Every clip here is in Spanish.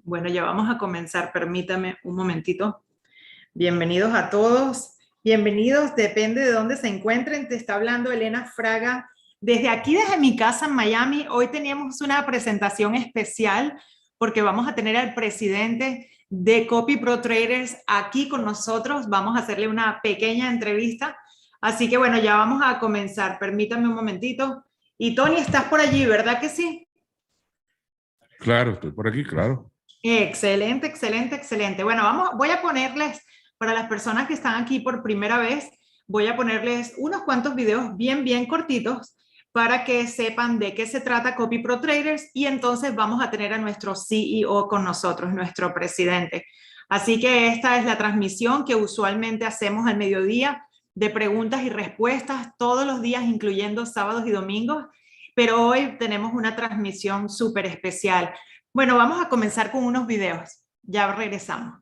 Bueno, ya vamos a comenzar. Permítame un momentito. Bienvenidos a todos. Bienvenidos, depende de dónde se encuentren. Te está hablando Elena Fraga. Desde aquí, desde mi casa en Miami, hoy teníamos una presentación especial porque vamos a tener al presidente de Copyprotraders aquí con nosotros. Vamos a hacerle una pequeña entrevista. Así que bueno, ya vamos a comenzar. Permítame un momentito. Y Tony, estás por allí, ¿verdad que sí? Claro, estoy por aquí, claro. Excelente, excelente, excelente. Bueno, voy a ponerles, para las personas que están aquí por primera vez, voy a ponerles unos cuantos videos bien cortitos para que sepan de qué se trata Copyprotraders y entonces vamos a tener a nuestro CEO con nosotros, nuestro presidente. Así que esta es la transmisión que usualmente hacemos al mediodía de preguntas y respuestas todos los días, incluyendo sábados y domingos, pero hoy tenemos una transmisión súper especial. Bueno, vamos a comenzar con unos videos. Ya regresamos.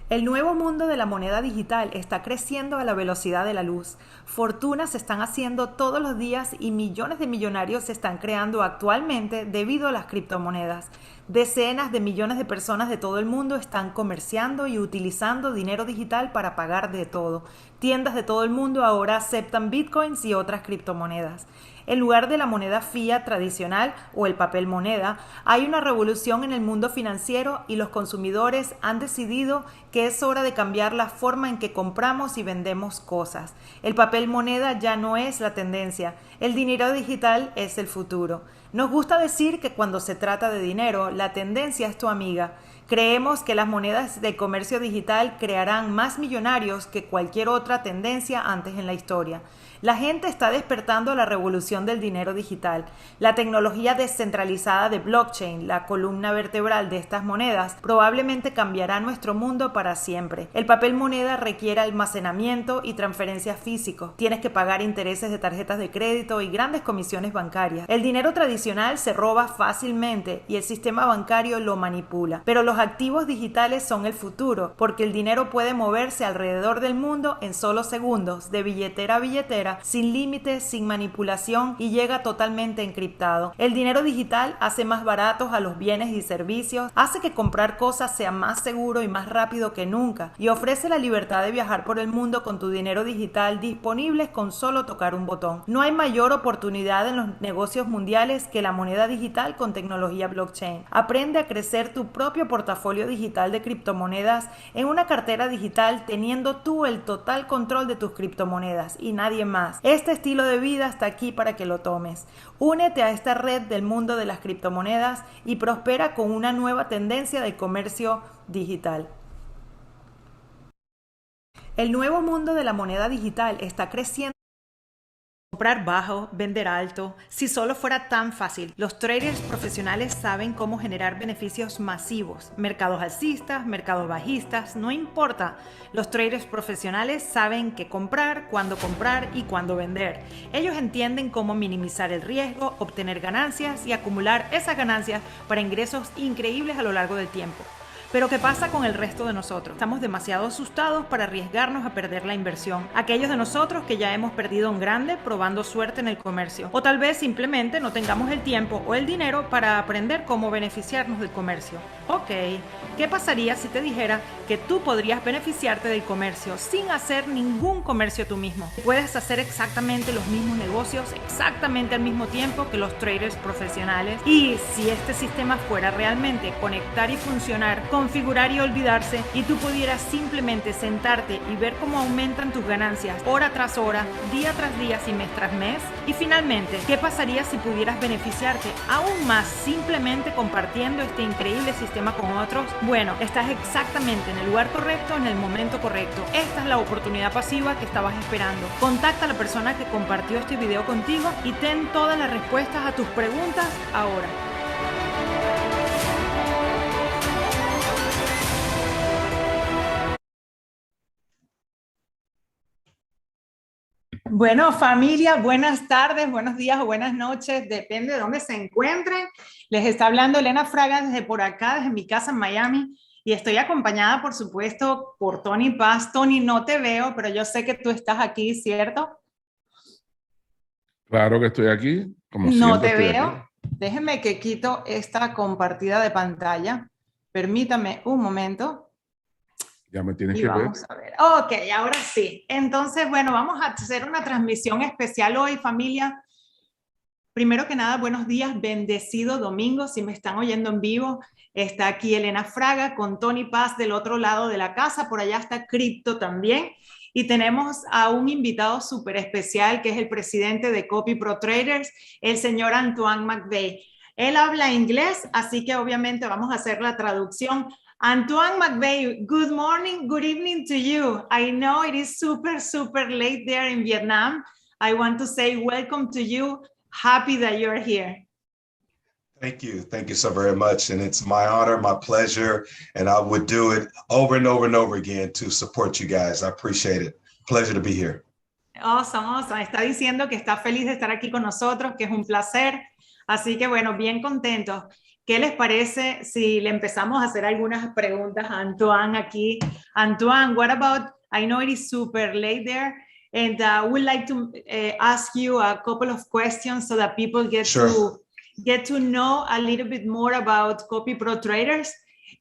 El nuevo mundo de la moneda digital está creciendo a la velocidad de la luz. Fortunas se están haciendo todos los días y millones de millonarios se están creando actualmente debido a las criptomonedas. Decenas de millones de personas de todo el mundo están comerciando y utilizando dinero digital para pagar de todo. Tiendas de todo el mundo ahora aceptan bitcoins y otras criptomonedas. En lugar de la moneda fiat tradicional o el papel moneda, hay una revolución en el mundo financiero y los consumidores han decidido que es hora de cambiar la forma en que compramos y vendemos cosas. El papel moneda ya no es la tendencia, el dinero digital es el futuro. Nos gusta decir que cuando se trata de dinero, la tendencia es tu amiga. Creemos que las monedas de comercio digital crearán más millonarios que cualquier otra tendencia antes en la historia. La gente está despertando a la revolución del dinero digital. La tecnología descentralizada de blockchain, la columna vertebral de estas monedas, probablemente cambiará nuestro mundo para siempre. El papel moneda requiere almacenamiento y transferencias físicos. Tienes que pagar intereses de tarjetas de crédito y grandes comisiones bancarias. El dinero tradicional se roba fácilmente y el sistema bancario lo manipula. Pero los activos digitales son el futuro, porque el dinero puede moverse alrededor del mundo en solo segundos, de billetera a billetera, sin límites, sin manipulación y llega totalmente encriptado. El dinero digital hace más baratos a los bienes y servicios, hace que comprar cosas sea más seguro y más rápido que nunca y ofrece la libertad de viajar por el mundo con tu dinero digital disponible con solo tocar un botón. No hay mayor oportunidad en los negocios mundiales que la moneda digital con tecnología blockchain. Aprende a crecer tu propio portafolio digital de criptomonedas en una cartera digital teniendo tú el total control de tus criptomonedas y nadie más. Este estilo de vida está aquí para que lo tomes. Únete a esta red del mundo de las criptomonedas y prospera con una nueva tendencia de comercio digital. El nuevo mundo de la moneda digital está creciendo. Comprar bajo, vender alto. Si solo fuera tan fácil. Los traders profesionales saben cómo generar beneficios masivos. Mercados alcistas, mercados bajistas, no importa. Los traders profesionales saben qué comprar y cuándo vender. Ellos entienden cómo minimizar el riesgo, obtener ganancias y acumular esas ganancias para ingresos increíbles a lo largo del tiempo. Pero ¿qué pasa con el resto de nosotros? Estamos demasiado asustados para arriesgarnos a perder la inversión. Aquellos de nosotros que ya hemos perdido en grande probando suerte en el comercio. O tal vez simplemente no tengamos el tiempo o el dinero para aprender cómo beneficiarnos del comercio. Ok, ¿qué pasaría si te dijera que tú podrías beneficiarte del comercio sin hacer ningún comercio tú mismo? Puedes hacer exactamente los mismos negocios exactamente al mismo tiempo que los traders profesionales. Y si este sistema fuera realmente conectar y funcionar, configurar y olvidarse, y tú pudieras simplemente sentarte y ver cómo aumentan tus ganancias hora tras hora, día tras día y mes tras mes. Y finalmente, ¿qué pasaría si pudieras beneficiarte aún más simplemente compartiendo este increíble sistema con otros? Bueno, estás exactamente en el lugar correcto, en el momento correcto. Esta es la oportunidad pasiva que estabas esperando. Contacta a la persona que compartió este video contigo y ten todas las respuestas a tus preguntas ahora. Bueno, familia, buenas tardes, buenos días o buenas noches, depende de dónde se encuentren. Les está hablando Elena Fraga desde por acá, desde mi casa en Miami, y estoy acompañada, por supuesto, por Tony Paz. Tony, no te veo, pero yo sé que tú estás aquí, ¿cierto? Claro que estoy aquí, como No siempre te estoy veo. aquí. Déjenme que quito esta compartida de pantalla. Permítame un momento. Ya me tienes Y que ver. vamos a ver. Ok, ahora sí. Entonces, bueno, vamos a hacer una transmisión especial hoy, familia. Primero que nada, buenos días, bendecido domingo. Si me están oyendo en vivo, está aquí Elena Fraga con Tony Paz del otro lado de la casa. Por allá está Cripto también. Y tenemos a un invitado súper especial que es el presidente de Copyprotraders, el señor Antoine Mc Bay. Él habla inglés, así que obviamente vamos a hacer la traducción. Antoine Mc Bay, good morning, good evening to you. I know it is super, super late there in Vietnam. I want to say welcome to you. Happy that you're here. Thank you. Thank you so very much. And it's my honor, my pleasure. And I would do it over and over and over again to support you guys. I appreciate it. Pleasure to be here. Awesome, awesome. Está diciendo que está feliz de estar aquí con nosotros, que es un placer. Así que bueno, bien contentos. ¿Qué les parece si le empezamos a hacer algunas preguntas a Antoine aquí? Antoine, what about, I know it is super late there, and we'd like to ask you a couple of questions so that people get to know a little bit more about Copyprotraders.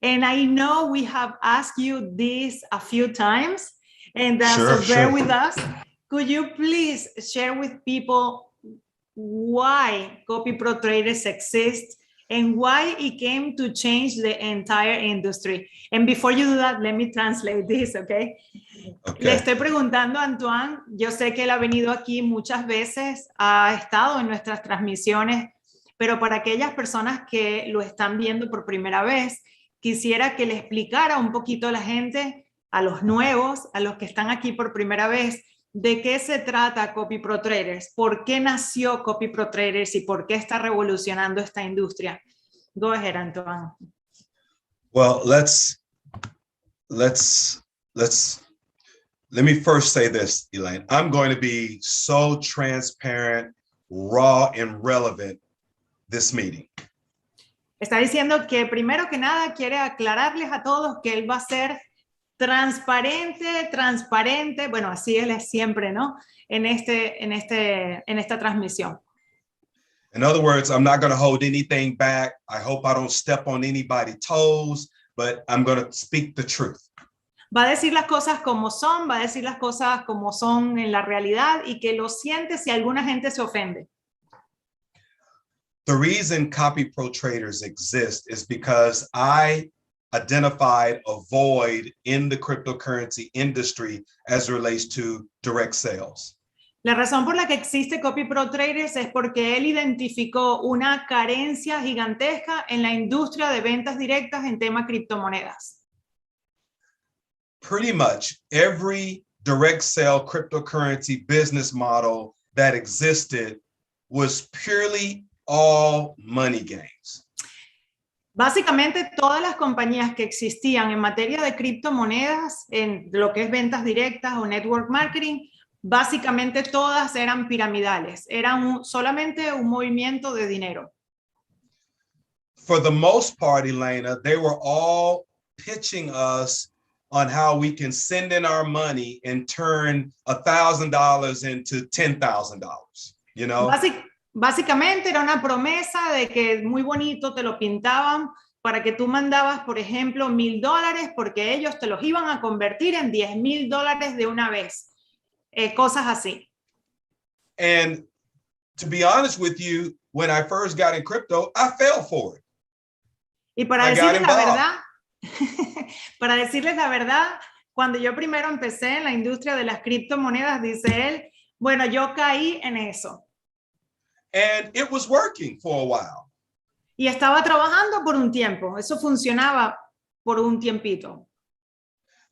And I know we have asked you this a few times, and so bear with us. Could you please share with people why Copyprotraders exist and why it came to change the entire industry? And before you do that, let me translate this, okay? Le estoy preguntando a Antoine, yo sé que él ha venido aquí muchas veces, ha estado en nuestras transmisiones, pero para aquellas personas que lo están viendo por primera vez, quisiera que le explicara un poquito a la gente, a los nuevos, a los que están aquí por primera vez, de qué se trata Copyprotraders, por qué nació Copyprotraders y por qué está revolucionando esta industria. Go ahead, Antoine. Well, let me first say this, Elaine. I'm going to be so transparent, raw, and relevant this meeting. Está diciendo que primero que nada quiere aclararles a todos que él va a ser transparente, bueno, así él es siempre, ¿no? En esta transmisión. In other words, I'm not going to hold anything back. I hope I don't step on anybody's toes, but I'm going to speak the truth. Va a decir las cosas como son, va a decir las cosas como son en la realidad y que lo siente si alguna gente se ofende. The reason Copyprotraders exist is because I identified a void in the cryptocurrency industry as it relates to direct sales. La razón por la que existe Copyprotraders es porque él identificó una carencia gigantesca en la industria de ventas directas en tema criptomonedas. Pretty much every direct sale cryptocurrency business model that existed was purely all money games. Básicamente todas las compañías que existían en materia de criptomonedas, en lo que es ventas directas o network marketing, básicamente todas eran piramidales, eran solamente un movimiento de dinero. For the most part, Elena, they were all pitching us on how we can send in our money and turn $1,000 into $10,000, you know? Básicamente era una promesa de que muy bonito te lo pintaban para que tú mandabas, por ejemplo, $1,000 porque ellos te los iban a convertir en $10,000 de una vez. Cosas así. And to be honest with you, when I first got in crypto, I fell for it. Y para decirles la verdad, para decirles la verdad, cuando yo primero empecé en la industria de las criptomonedas, dice él, bueno, yo caí en eso. And it was working for a while. Y estaba trabajando por un tiempo. Eso funcionaba por un tiempito.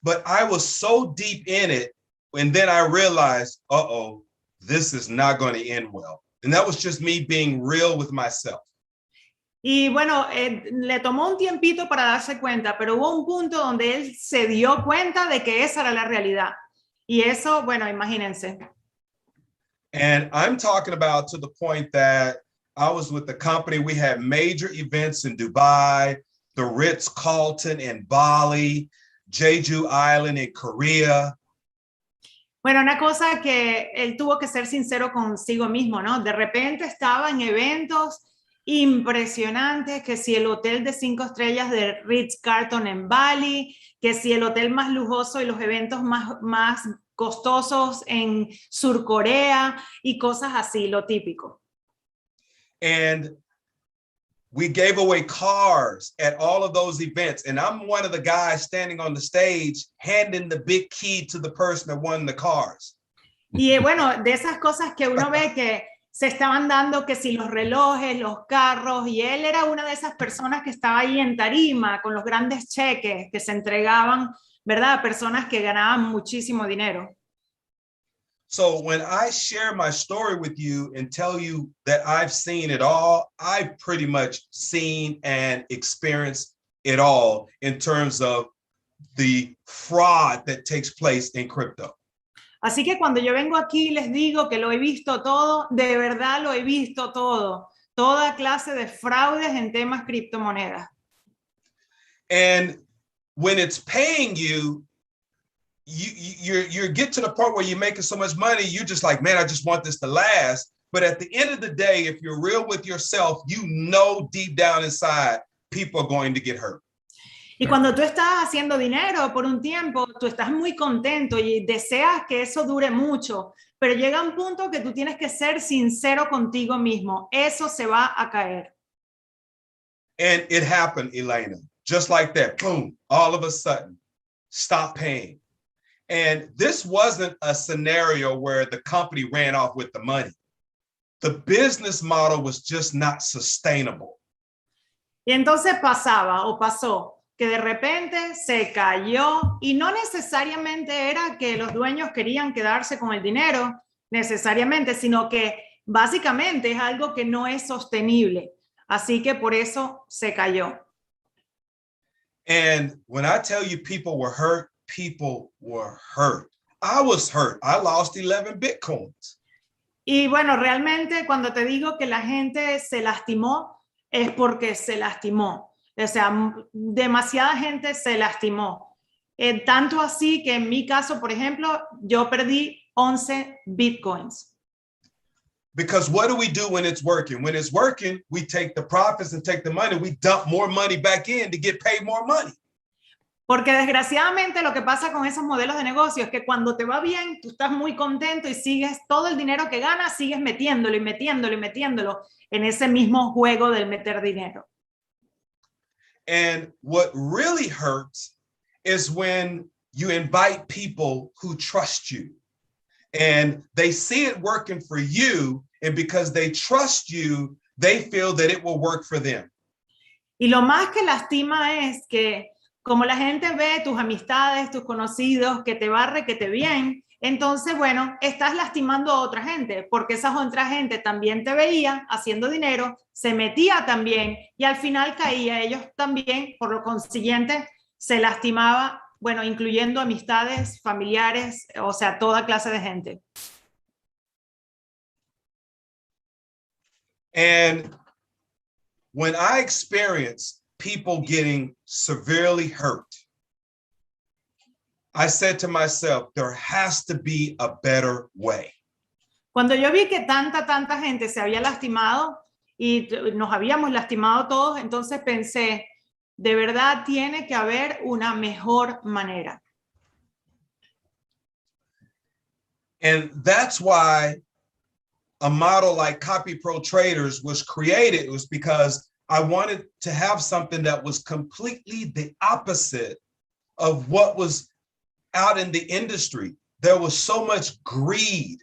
But I was so deep in it, and then I realized, uh-oh, this is not going to end well. And that was just me being real with myself. Y bueno, le tomó un tiempito para darse cuenta, pero hubo un punto donde él se dio cuenta de que esa era la realidad. Y eso, bueno, imagínense. And I'm talking about to the point that I was with the company. We had major events in Dubai, the Ritz-Carlton in Bali, Jeju Island in Korea. Bueno, una cosa que él tuvo que ser sincero consigo mismo, ¿no? De repente estaba en eventos impresionantes, que si el hotel de 5 estrellas de Ritz-Carlton en Bali, que si el hotel más lujoso y los eventos más costosos en Sur Corea y cosas así, lo típico. And we gave away cars at all of those events. And I'm one of the guys standing on the stage, handing the big key to the person that won the cars. Y bueno, de esas cosas que uno ve que se estaban dando, que si los relojes, los carros, y él era una de esas personas que estaba ahí en tarima con los grandes cheques que se entregaban, ¿verdad? A personas que ganaban muchísimo dinero. So when I share my story with you and tell you that I've seen it all, I've pretty much seen and experienced it all in terms of the fraud that takes place in crypto. Así que cuando yo vengo aquí y les digo que lo he visto todo, de verdad lo he visto todo. Toda clase de fraudes en temas criptomonedas. And when it's paying you, you get to the point where you're making so much money, you're just like, man, I just want this to last. But at the end of the day, if you're real with yourself, you know deep down inside, people are going to get hurt. Y cuando tú estás haciendo dinero por un tiempo, tú estás muy contento y deseas que eso dure mucho, pero llega un punto que tú tienes que ser sincero contigo mismo. Eso se va a caer. And it happened, Elena, just like that. Boom, all of a sudden, stop paying. And this wasn't a scenario where the company ran off with the money. The business model was just not sustainable. Y entonces pasó que de repente se cayó y no necesariamente era que los dueños querían quedarse con el dinero, necesariamente, sino que básicamente es algo que no es sostenible. Así que por eso se cayó. And when I tell you people were hurt, people were hurt. I was hurt. I lost 11 Bitcoins. Y bueno, realmente cuando te digo que la gente se lastimó, es porque se lastimó. O sea, demasiada gente se lastimó. Tanto así que en mi caso, por ejemplo, yo perdí 11 Bitcoins. Because what do we do when it's working? When it's working, we take the profits and take the money. We dump more money back in to get paid more money. Porque desgraciadamente lo que pasa con esos modelos de negocio es que cuando te va bien, tú estás muy contento y sigues todo el dinero que ganas, sigues metiéndolo y metiéndolo y metiéndolo en ese mismo juego del meter dinero. And what really hurts is when you invite people who trust you and they see it working for you, and because they trust you, they feel that it will work for them. Y lo más que lastima es que como la gente ve tus amistades, tus conocidos, que te va requete bien, entonces, bueno, estás lastimando a otra gente, porque esa otra gente también te veía haciendo dinero, se metía también y al final caía ellos también, por lo consiguiente, se lastimaba, bueno, incluyendo amistades, familiares, o sea, toda clase de gente. And when I experienced people getting severely hurt, I said to myself, there has to be a better way. Cuando yo vi que tanta gente se había lastimado y nos habíamos lastimado todos, entonces pensé, de verdad tiene que haber una mejor manera. And that's why a model like Copyprotraders was created. It was because I wanted to have something that was completely the opposite of what was out in the industry. There was so much greed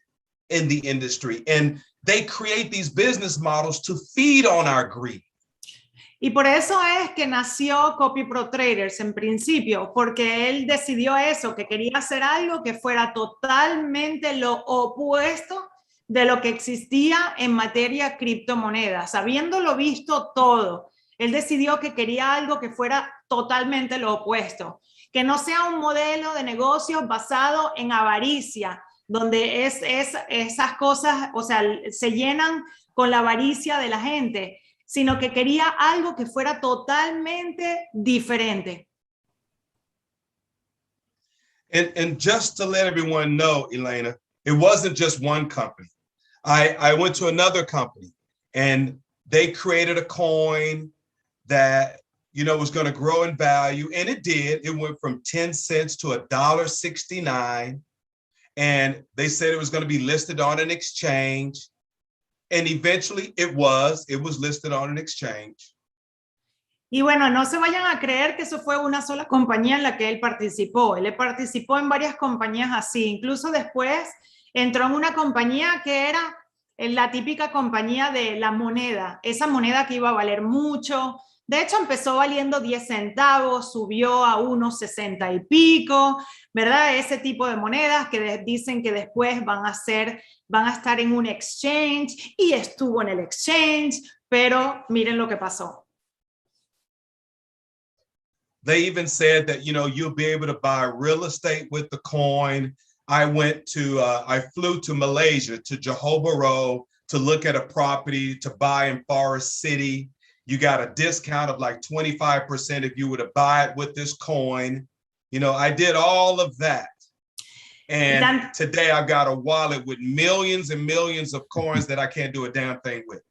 in the industry, and they create these business models to feed on our greed. Y por eso es que nació Copyprotraders en principio, porque él decidió eso, que quería hacer algo que fuera totalmente lo opuesto de lo que existía en materia criptomonedas. Habiéndolo visto todo, él decidió que quería algo que fuera totalmente lo opuesto, que no sea un modelo de negocios basado en avaricia, donde esas cosas, o sea, se llenan con la avaricia de la gente, sino que quería algo que fuera totalmente diferente. And just to let everyone know, Elena, it wasn't just one company. I went to another company, and they created a coin that, you know, was going to grow in value, and it did. It went from 10 cents to $1.69, and they said it was going to be listed on an exchange. And eventually it was listed on an exchange. Y bueno, no se vayan a creer que eso fue una sola compañía en la que él participó. Él participó en varias compañías así. Incluso después entró en una compañía que era la típica compañía de la moneda. Esa moneda que iba a valer mucho. De hecho, empezó valiendo 10 centavos, subió a unos 60 y pico, ¿verdad? Ese tipo de monedas que dicen que después van a estar en un exchange, y estuvo en el exchange, pero miren lo que pasó. They even said that, you know, you'll be able to buy real estate with the coin. I flew to Malaysia, to Johor Bahru, to look at a property to buy in Forest City. You got a discount of like 25% if you were to buy it with this coin. You know, I did all of that. And today I've got a wallet with millions and millions of coins that I can't do a damn thing with.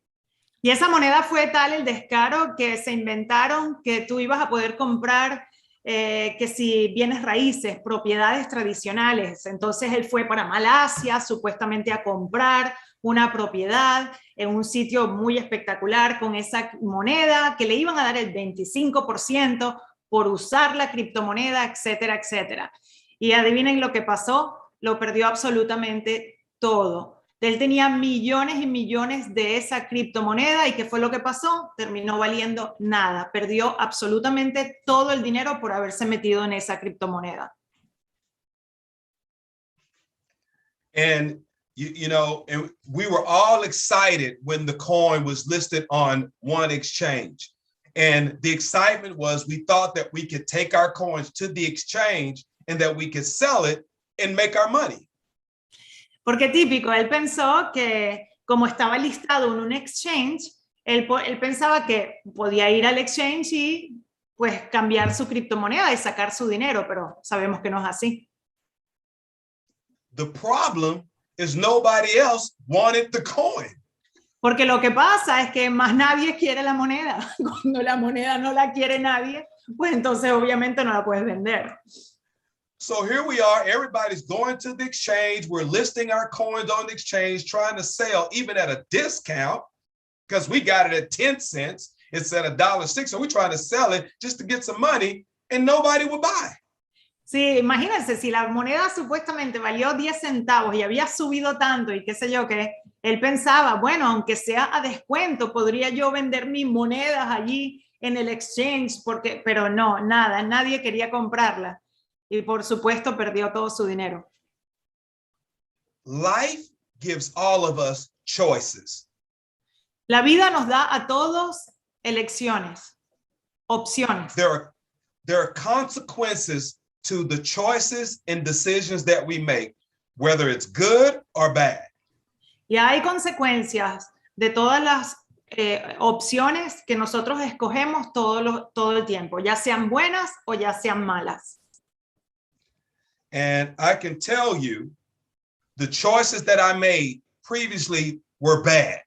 Y esa moneda fue tal el descaro que se inventaron que tú ibas a poder comprar que si bienes raíces, propiedades tradicionales. Entonces él fue para Malasia supuestamente a comprar una propiedad en un sitio muy espectacular con esa moneda que le iban a dar el 25% por usar la criptomoneda, etcétera, etcétera. Y adivinen lo que pasó, lo perdió absolutamente todo. Él tenía millones y millones de esa criptomoneda, y ¿qué fue lo que pasó? Terminó valiendo nada, perdió absolutamente todo el dinero por haberse metido en esa criptomoneda. And you know, and we were all excited when the coin was listed on one exchange. And the excitement was we thought that we could take our coins to the exchange and that we could sell it and make our money. Porque típico, él pensó que como estaba listado en un exchange, él pensaba que podía ir al exchange y pues cambiar su criptomoneda y sacar su dinero, pero sabemos que no es así. The problem is nobody else wanted the coin. Porque lo que pasa es que más nadie quiere la moneda. Cuando la moneda no la quiere nadie, pues entonces obviamente no la puedes vender. So here we are, everybody's going to the exchange. We're listing our coins on the exchange, trying to sell even at a discount because we got it at 10 cents. It's at $1.06. So we're trying to sell it just to get some money, and nobody would buy. Sí, imagínense, si la moneda supuestamente valió 10 centavos y había subido tanto y qué sé yo qué, él pensaba, bueno, aunque sea a descuento, podría yo vender mis monedas allí en el exchange, pero no, nada, nadie quería comprarla. Y por supuesto perdió todo su dinero. Life gives all of us choices. La vida nos da a todos elecciones, opciones. There are consequences to the choices and decisions that we make, whether it's good or bad. Y hay consecuencias de todas las opciones que nosotros escogemos todo el tiempo, ya sean buenas o ya sean malas. And I can tell you the choices that I made previously were bad.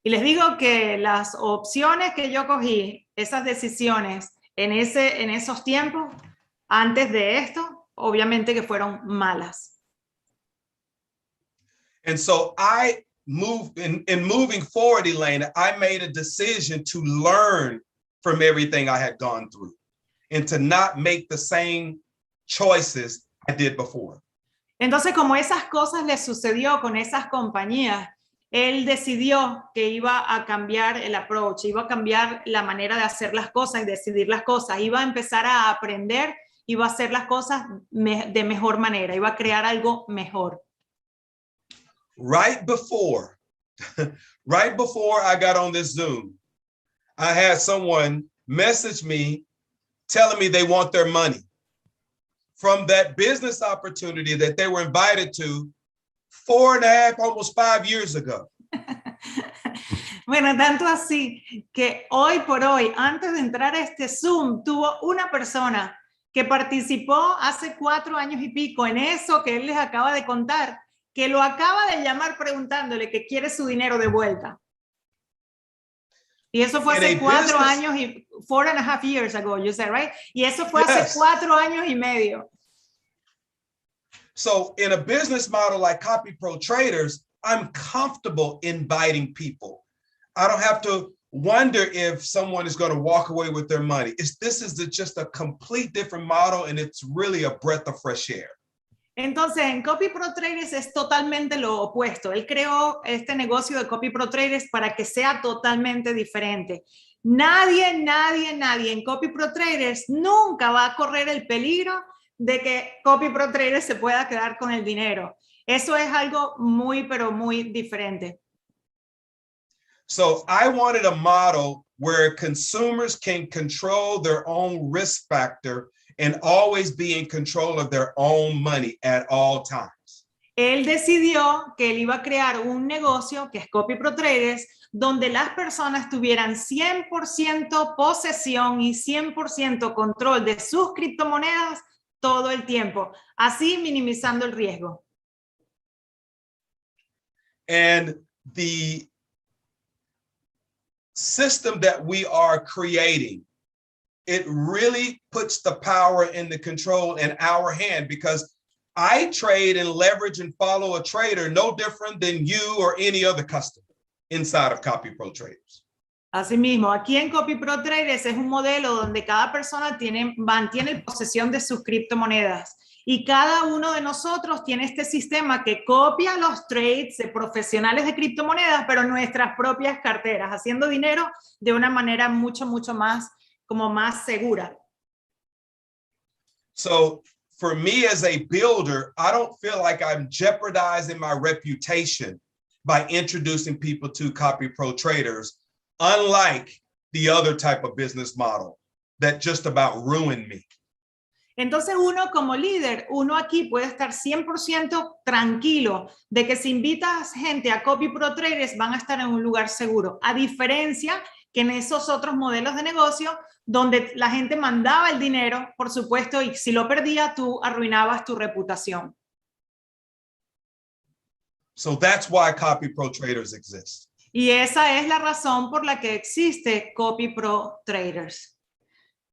Y les digo que las opciones que yo cogí, esas decisiones en esos tiempos, antes de esto, obviamente que fueron malas. And so I moved in moving forward, Elena, I made a decision to learn from everything I had gone through and to not make the same choices I did before. Entonces, como esas cosas le sucedió con esas compañías, él decidió que iba a cambiar el approach, iba a cambiar la manera de hacer las cosas y decidir las cosas, iba a empezar a aprender, iba a hacer las cosas de mejor manera, iba a crear algo mejor. Right before I got on this Zoom, I had someone message me telling me they want their money from that business opportunity that they were invited to 4.5, almost 5 years ago. Bueno, tanto así que hoy por hoy, antes de entrar a este Zoom, tuvo una persona que participó hace 4 años y pico en eso que él les acaba de contar, que lo acaba de llamar preguntándole que quiere su dinero de vuelta. Y eso fue hace 4 años y 4.5 years ago, you said, right? Y eso fue hace 4 años y medio. So in a business model like Copyprotraders, I'm comfortable inviting people. I don't have to wonder if someone is going to walk away with their money. This is just a complete different model, and it's really a breath of fresh air. Entonces, en Copyprotraders es totalmente lo opuesto. Él creó este negocio de Copyprotraders para que sea totalmente diferente. Nadie en Copyprotraders nunca va a correr el peligro de que Copyprotraders se pueda quedar con el dinero. Eso es algo muy, pero muy diferente. So I wanted a model where consumers can control their own risk factor and always be in control of their own money at all times. Él decidió que él iba a crear un negocio que es Copyprotraders, donde las personas tuvieran 100% posesión y 100% control de sus criptomonedas todo el tiempo, así minimizando el riesgo. And the system that we are creating, it really puts the power and the control in our hand, because I trade and leverage and follow a trader no different than you or any other customer inside of Copyprotraders. Asimismo, aquí en Copyprotraders es un modelo donde cada persona mantiene posesión de sus criptomonedas y cada uno de nosotros tiene este sistema que copia los trades de profesionales de criptomonedas, pero nuestras propias carteras, haciendo dinero de una manera mucho más segura. So for me as a builder, I don't feel like I'm jeopardizing my reputation by introducing people to Copyprotraders, unlike the other type of business model that just about ruined me. Entonces uno como líder, uno aquí puede estar 100% tranquilo de que si invitas gente a Copyprotraders van a estar en un lugar seguro, a diferencia que en esos otros modelos de negocio donde la gente mandaba el dinero, por supuesto, y si lo perdía, tú arruinabas tu reputación. So that's why Copyprotraders exist. Y esa es la razón por la que existe Copyprotraders.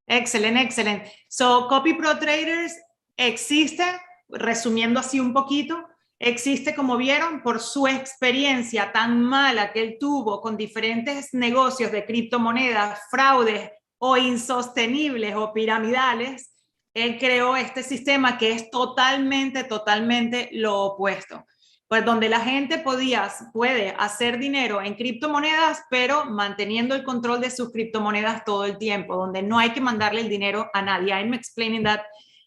Excelente. So, Copyprotraders existe, resumiendo así un poquito, existe, como vieron, por su experiencia tan mala que él tuvo con diferentes negocios de criptomonedas, fraudes o insostenibles o piramidales. Él creó este sistema que es totalmente lo opuesto. Pues donde la gente puede hacer dinero en criptomonedas, pero manteniendo el control de sus criptomonedas todo el tiempo, donde no hay que mandarle el dinero a nadie. I'm explaining that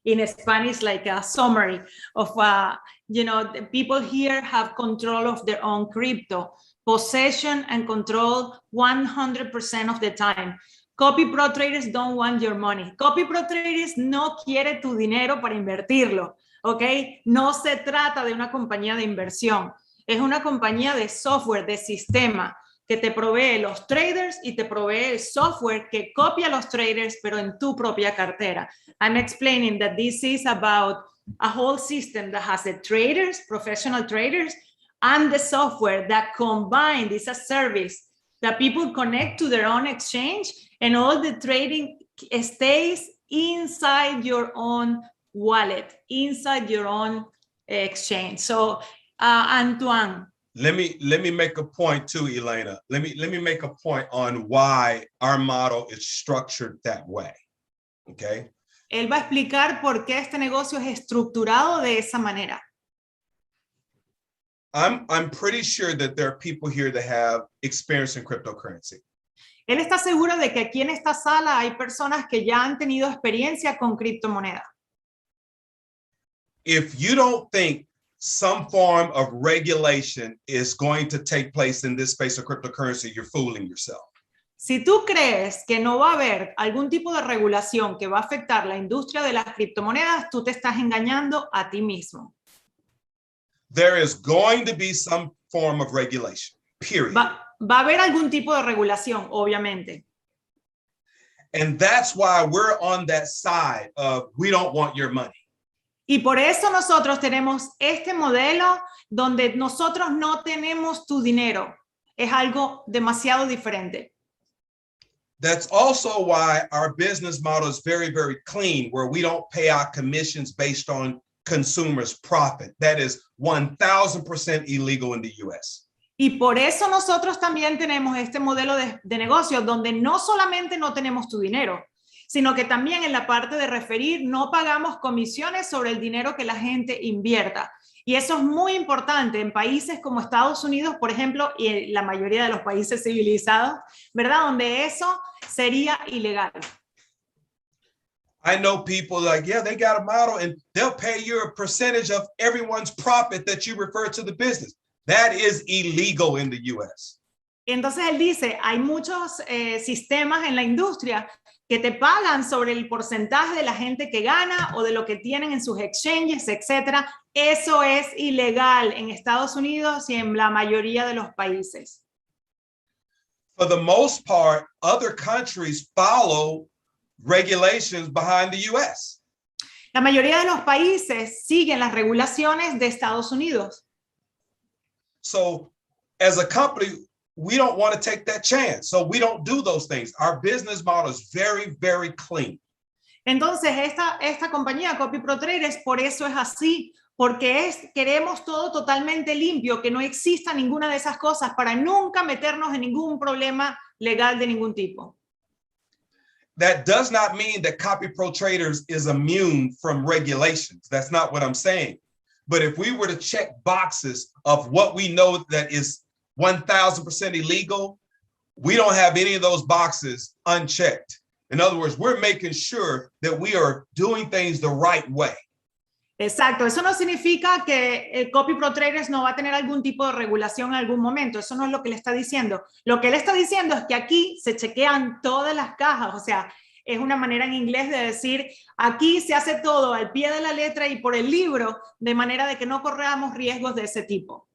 in Spanish like a summary of, the people here have control of their own crypto, possession and control 100% of the time. Copyprotraders don't want your money. Copyprotraders no quiere tu dinero para invertirlo. ¿Ok? No se trata de una compañía de inversión, es una compañía de software, de sistema, que te provee los traders y te provee el software que copia a los traders, pero en tu propia cartera. I'm explaining that this is about a whole system that has the traders, professional traders, and the software that combined is a service that people connect to their own exchange, and all the trading stays inside your own wallet, inside your own exchange. So, Antoine. Let me make a point too, Elena. Let me make a point on why our model is structured that way. Okay. Él va a explicar por qué este negocio es estructurado de esa manera. I'm pretty sure that there are people here that have experience in cryptocurrency. Él está seguro de que aquí en esta sala hay personas que ya han tenido experiencia con criptomonedas. If you don't think some form of regulation is going to take place in this space of cryptocurrency, you're fooling yourself. Si tú crees que no va a haber algún tipo de regulación que va a afectar la industria de las criptomonedas, tú te estás engañando a ti mismo. There is going to be some form of regulation, period. Va a haber algún tipo de regulación, obviamente. And that's why we're on that side of we don't want your money. Y por eso nosotros tenemos este modelo donde nosotros no tenemos tu dinero. Es algo demasiado diferente. That's also why our business model is very, very clean, where we don't pay out commissions based on consumers' profit. That is 1000% illegal in the US. Y por eso nosotros también tenemos este modelo de negocio donde no solamente no tenemos tu dinero, sino que también en la parte de referir no pagamos comisiones sobre el dinero que la gente invierta. Y eso es muy importante en países como Estados Unidos, por ejemplo, y en la mayoría de los países civilizados, ¿verdad? Donde eso sería ilegal. I know people like, yeah, they got a model and they'll pay you a percentage of everyone's profit that you refer to the business. That is illegal in the US. Entonces él dice, hay muchos sistemas en la industria que te pagan sobre el porcentaje de la gente que gana o de lo que tienen en sus exchanges, etc. Eso es ilegal en Estados Unidos y en la mayoría de los países. For the most part, other countries follow regulations behind the US. La mayoría de los países siguen las regulaciones de Estados Unidos. So as a company, we don't want to take that chance. So we don't do those things. Our business model is very, very clean. Entonces, esta compañía, Copyprotraders, por eso es así, porque queremos todo totalmente limpio, que no exista ninguna de esas cosas para nunca meternos en ningún problema legal de ningún tipo. That does not mean that Copyprotraders is immune from regulations. That's not what I'm saying. But if we were to check boxes of what we know that is 1000% illegal, we don't have any of those boxes unchecked. In other words, we're making sure that we are doing things the right way. Exacto, eso no significa que el Copyprotraders no va a tener algún tipo de regulación en algún momento, eso no es lo que le está diciendo. Lo que él está diciendo es que aquí se chequean todas las cajas, o sea, es una manera en inglés de decir, aquí se hace todo al pie de la letra y por el libro, de manera de que no corramos riesgos de ese tipo.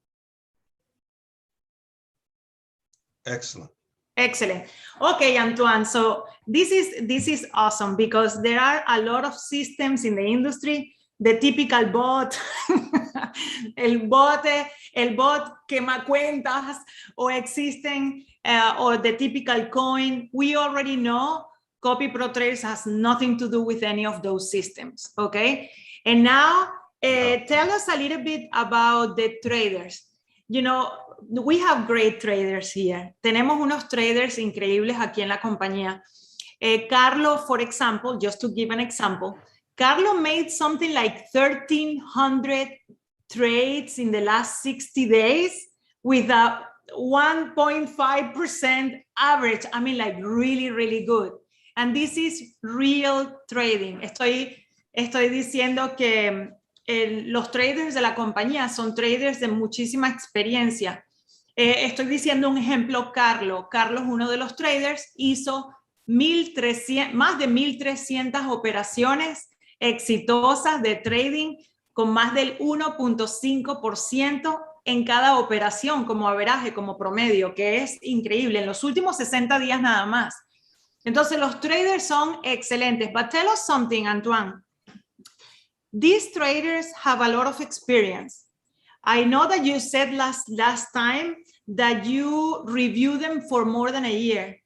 Excellent. Excellent. Okay, Antoine, so this is awesome because there are a lot of systems in the industry. The typical bot, el bot quema cuentas, o existen, or the typical coin. We already know Copyprotraders has nothing to do with any of those systems, okay? And now, tell us a little bit about the traders. You know, we have great traders here. Tenemos unos traders increíbles aquí en la compañía. Carlo, for example, just to give an example, Carlo made something like 1,300 trades in the last 60 days with a 1.5% average. I mean, like really, really good. And this is real trading. Estoy diciendo que los traders de la compañía son traders de muchísima experiencia. Estoy diciendo un ejemplo, Carlos. Carlos, uno de los traders, hizo más de 1,300 operaciones exitosas de trading con más del 1.5% en cada operación como averaje, como promedio, que es increíble, en los últimos 60 días nada más. Entonces los traders son excelentes. But tell us something, Antoine. These traders have a lot of experience. I know that you said last time that you review them for more than a year.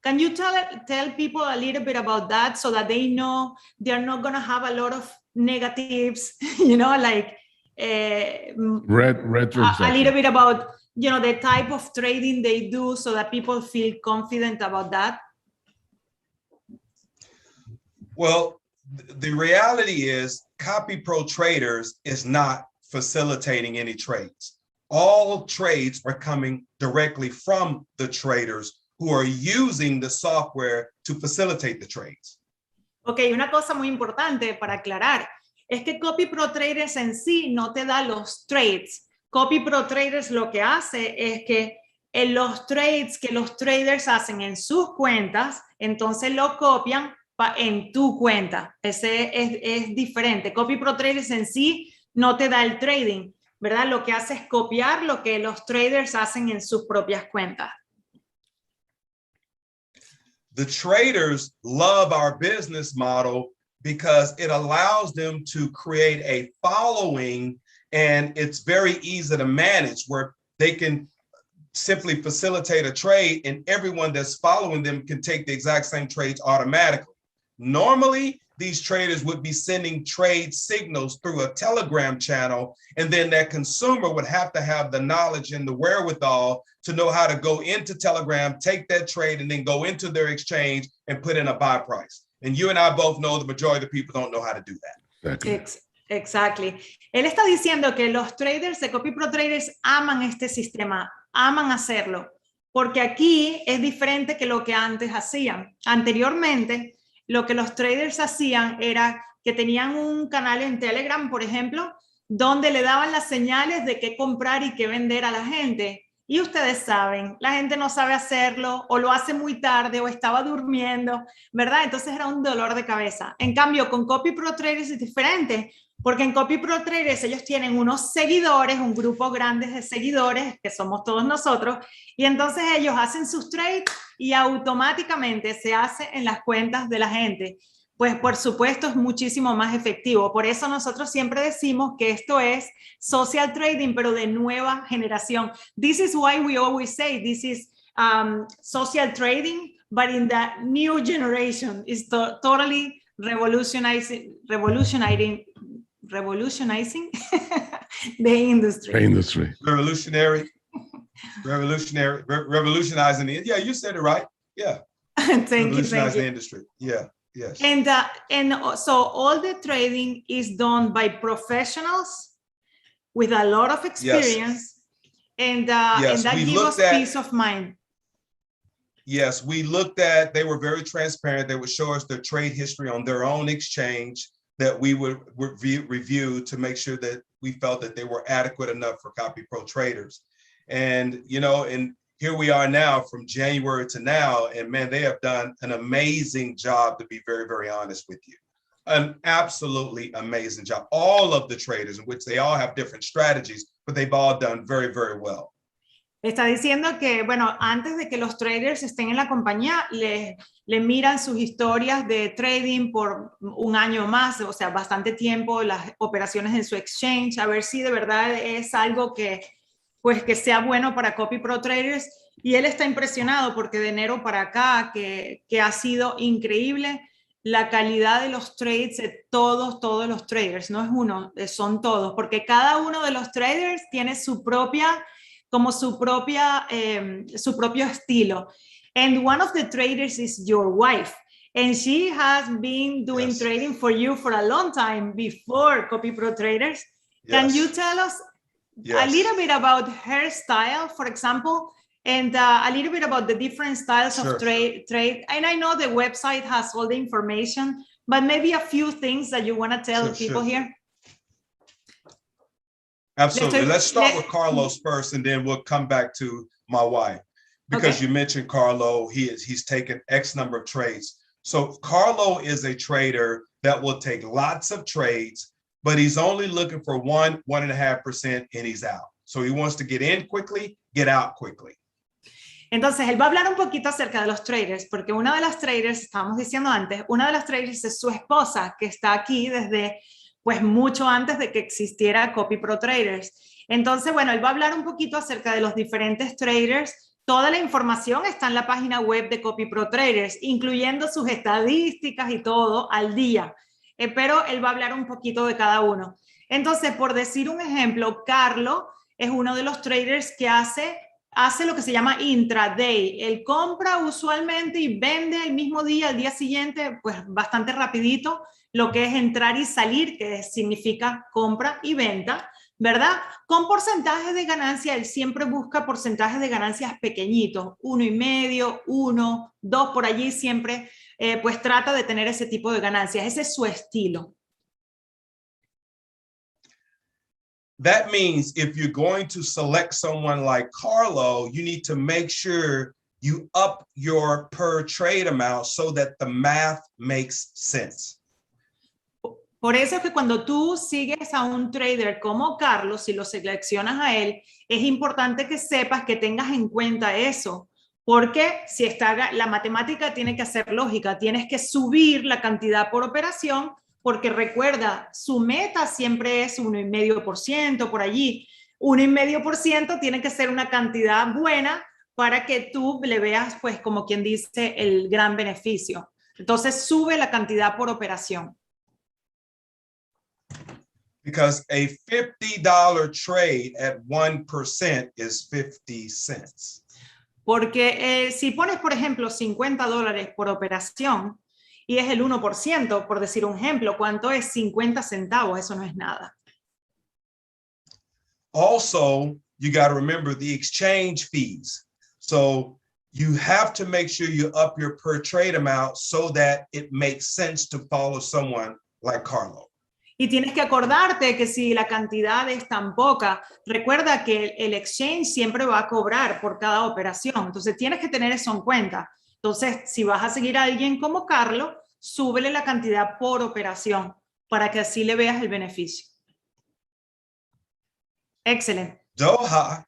Can you tell people a little bit about that so that they know they're not going to have a lot of negatives, you know, like a little bit about, you know, the type of trading they do so that people feel confident about that? Well, the reality is Copyprotraders is not facilitating any trades. All trades are coming directly from the traders who are using the software to facilitate the trades. Ok, una cosa muy importante para aclarar es que Copyprotraders en sí no te da los trades. Copyprotraders lo que hace es que en los trades que los traders hacen en sus cuentas, entonces lo copian en tu cuenta. Ese es diferente. Copyprotraders en sí no te da el trading, ¿verdad? Lo que hace es copiar lo que los traders hacen en sus propias cuentas. The traders love our business model because it allows them to create a following, and it's very easy to manage, where they can simply facilitate a trade and everyone that's following them can take the exact same trades automatically. Normally, these traders would be sending trade signals through a Telegram channel, and then that consumer would have to have the knowledge and the wherewithal to know how to go into Telegram, take that trade, and then go into their exchange and put in a buy price. And you and I both know the majority of the people don't know how to do that. Exactly. Él está diciendo que los traders de Copyprotraders aman este sistema, aman hacerlo, porque aquí es diferente que lo que antes hacían. Anteriormente, lo que los traders hacían era que tenían un canal en Telegram, por ejemplo, donde le daban las señales de qué comprar y qué vender a la gente. Y ustedes saben, la gente no sabe hacerlo, o lo hace muy tarde, o estaba durmiendo, ¿verdad? Entonces era un dolor de cabeza. En cambio, con Copyprotraders es diferente, porque en Copyprotraders ellos tienen unos seguidores, un grupo grande de seguidores, que somos todos nosotros, y entonces ellos hacen sus trades y automáticamente se hace en las cuentas de la gente. Pues por supuesto es muchísimo más efectivo. Por eso nosotros siempre decimos que esto es social trading, pero de nueva generación. This is why we always say this is social trading, but in the new generation. It's totally revolutionizing the industry. Revolutionizing the, yeah, you said it right. Yeah. Thank you. The industry. Yeah. Yes. And so all the trading is done by professionals with a lot of experience, and that gives us peace of mind. Yes, we looked at, they were very transparent. They would show us their trade history on their own exchange that we would review to make sure that we felt that they were adequate enough for Copyprotraders. And, you know, and here we are now from January to now, and man, they have done an amazing job, to be very, very honest with you. An absolutely amazing job. All of the traders, in which they all have different strategies, but they've all done very, very well. Está diciendo que, bueno, antes de que los traders estén en la compañía, le miran sus historias de trading por un año más, o sea, bastante tiempo, las operaciones en su exchange, a ver si de verdad es algo que pues que sea bueno para Copyprotraders, y él está impresionado porque de enero para acá, que ha sido increíble la calidad de los trades de todos los traders, no es uno, son todos, porque cada uno de los traders tiene su propio estilo. And one of the traders is your wife, and she has been doing trading for you for a long time before Copyprotraders. Can you tell us a little bit about her style, for example, and a little bit about the different styles of trade? And I know the website has all the information, but maybe a few things that you want to tell people here. Absolutely. Let's start with Carlos first, and then we'll come back to my wife, because you mentioned Carlo. He's taken X number of trades. So Carlo is a trader that will take lots of trades, but he's only looking for 1.5%, and he's out. So he wants to get in quickly, get out quickly. Entonces, él va a hablar un poquito acerca de los traders, porque una de las traders, estábamos diciendo antes, una de las traders es su esposa, que está aquí desde, pues, mucho antes de que existiera Copyprotraders. Entonces, bueno, él va a hablar un poquito acerca de los diferentes traders. Toda la información está en la página web de Copyprotraders, incluyendo sus estadísticas y todo al día. Pero él va a hablar un poquito de cada uno. Entonces, por decir un ejemplo, Carlos es uno de los traders que hace lo que se llama intraday. Él compra usualmente y vende el mismo día, al día siguiente, pues bastante rapidito, lo que es entrar y salir, que significa compra y venta, ¿verdad? Con porcentajes de ganancia, él siempre busca porcentajes de ganancias pequeñitos, 1,5, 1, 2, por allí siempre, pues trata de tener ese tipo de ganancias. Ese es su estilo. That means if you're going to select someone like Carlo, you need to make sure you up your per trade amount so that the math makes sense. Por eso es que cuando tú sigues a un trader como Carlos, si lo seleccionas a él, es importante que sepas que tengas en cuenta eso. Porque si está, la matemática tiene que ser lógica, tienes que subir la cantidad por operación, porque recuerda, su meta siempre es 1,5% por allí. 1,5% tiene que ser una cantidad buena para que tú le veas, pues, como quien dice, el gran beneficio. Entonces, sube la cantidad por operación. Because a $50 trade at 1% is 50 cents. Porque si pones, por ejemplo, $50 por operación, y es el 1%, por decir un ejemplo, ¿cuánto es? 50 centavos, eso no es nada. Also, you got to remember the exchange fees. So you have to make sure you up your per trade amount so that it makes sense to follow someone like Carlo. Y tienes que acordarte que si la cantidad es tan poca, recuerda que el exchange siempre va a cobrar por cada operación. Entonces tienes que tener eso en cuenta. Entonces, si vas a seguir a alguien como Carlos, súbele la cantidad por operación para que así le veas el beneficio. Excelente. Doha,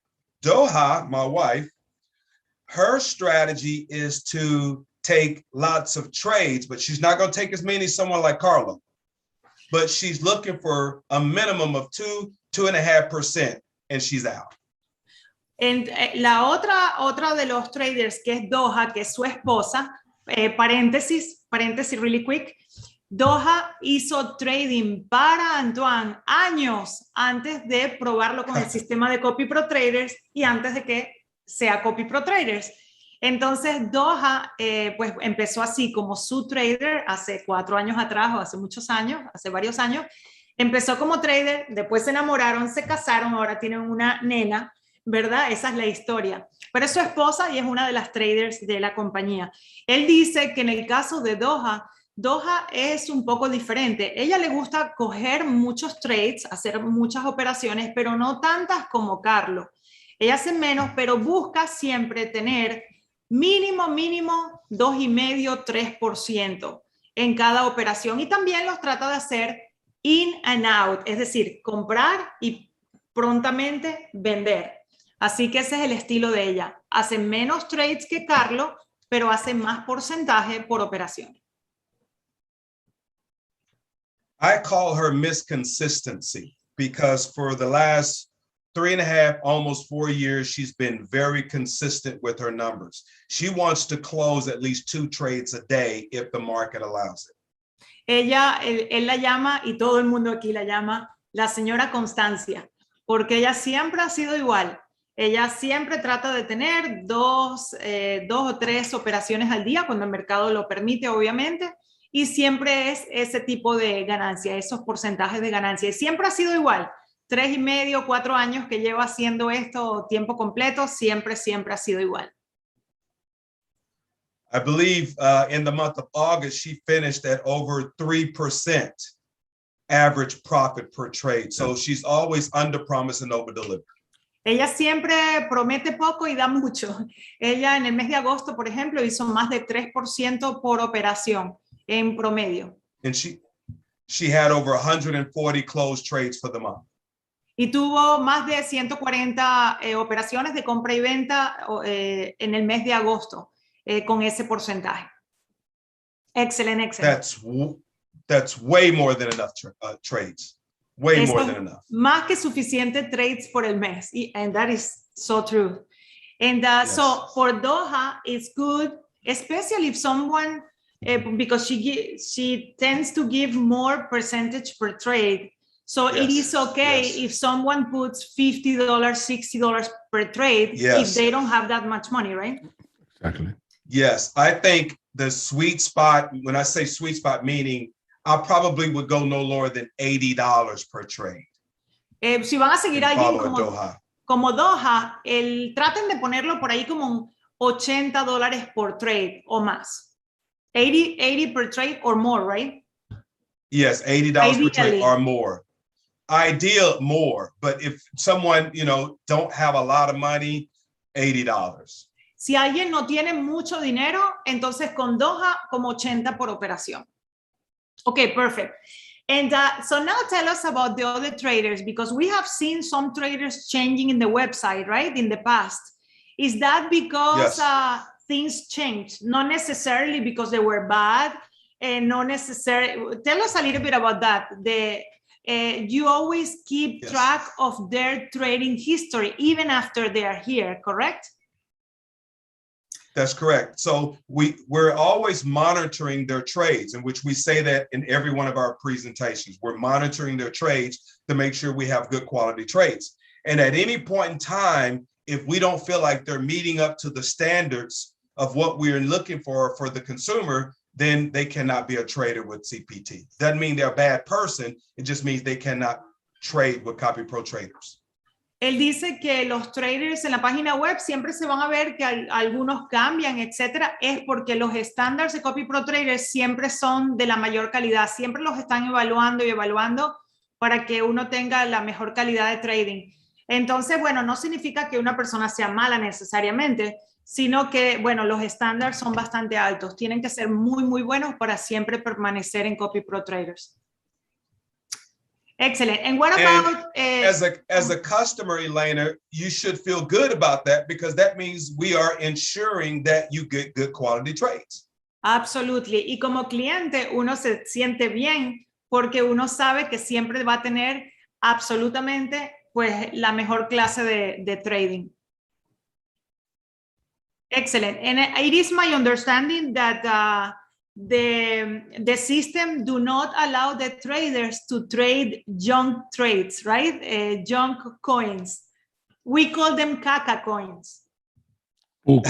my wife, her strategy is to take lots of trades, but she's not going to take as many as someone like Carlo. But she's looking for a minimum of 2.5%, and she's out. La otra de los traders que es Doha, que es su esposa, paréntesis really quick, Doha hizo trading para Antoine años antes de probarlo con el sistema de Copyprotraders y antes de que sea Copyprotraders. Entonces Doha pues empezó así como su trader hace 4 años atrás o hace muchos años, hace varios años. Empezó como trader, después se enamoraron, se casaron, ahora tienen una nena, ¿verdad? Esa es la historia. Pero es su esposa y es una de las traders de la compañía. Él dice que en el caso de Doha es un poco diferente. Ella le gusta coger muchos trades, hacer muchas operaciones, pero no tantas como Carlos. Ella hace menos, pero busca siempre tener mínimo 2,5, 3% en cada operación. Y también los trata de hacer in and out, es decir, comprar y prontamente vender. Así que ese es el estilo de ella. Hace menos trades que Carlos, pero hace más porcentaje por operación. I call her Miss Consistency because for the last 3.5, almost 4 years, she's been very consistent with her numbers. She wants to close at least 2 trades a day if the market allows it. Él la llama, y todo el mundo aquí la llama, la señora Constancia, porque ella siempre ha sido igual. Ella siempre trata de tener 2 o 3 operaciones al día, cuando el mercado lo permite, obviamente, y siempre es ese tipo de ganancia, esos porcentajes de ganancia. Y siempre ha sido igual. 3,5, 4 años que lleva haciendo esto tiempo completo, siempre ha sido igual. I believe in the month of August, she finished at over 3% average profit per trade. So she's always under promise and over deliver. Ella siempre promete poco y da mucho. Ella en el mes de agosto, por ejemplo, hizo más de 3% por operación en promedio. And she had over 140 closed trades for the month. Y tuvo más de 140 operaciones de compra y venta en el mes de agosto con ese porcentaje. Excelente, excelente. That's way more than enough trades. Way Eso more es than enough. más que suficiente trades por el mes. And that is so true. And Yes. so for Doha, it's good, especially if someone, because she tends to give more percentage per trade. So it is okay if someone puts $50, $60 per trade if they don't have that much money, right? Exactly. Yes, I think the sweet spot, when I say sweet spot, meaning I probably would go no lower than $80 per trade. Si van a seguir a alguien como Doha. Doha, traten de ponerlo por ahí como $80 por trade o más. 80 per trade or more, right? Yes, $80 per trade or more. Ideal more, but if someone, don't have a lot of money, $80. Si alguien no tiene mucho dinero, entonces con Doha como 80 por operación. Okay, perfect. And so now tell us about the other traders, because we have seen some traders changing in the website, right, in the past. Is that because things changed? Not necessarily because they were bad, and not necessarily. Tell us a little bit about that. You always keep track of their trading history, even after they are here, correct? That's correct. So we're always monitoring their trades, in which we say that in every one of our presentations. We're monitoring their trades to make sure we have good quality trades. And at any point in time, if we don't feel like they're meeting up to the standards of what we're looking for the consumer, then they cannot be a trader with CPT. Doesn't mean they're a bad person. It just means they cannot trade with Copyprotraders. Él dice que los traders en la página web siempre se van a ver que algunos cambian, etcétera. Es porque los estándares de Copyprotraders siempre son de la mayor calidad. Siempre los están evaluando y evaluando para que uno tenga la mejor calidad de trading. Entonces, bueno, no significa que una persona sea mala necesariamente, sino que, bueno, los estándares son bastante altos. Tienen que ser muy, muy buenos para siempre permanecer en Copyprotraders. Excellent. And what about as a customer, Elena, you should feel good about that, because that means we are ensuring that you get good quality trades. Absolutely. Y como cliente, uno se siente bien porque uno sabe que siempre va a tener absolutamente pues la mejor clase de trading. Excellent. And it is my understanding that the system do not allow the traders to trade junk trades, right? Junk coins. We call them caca coins. El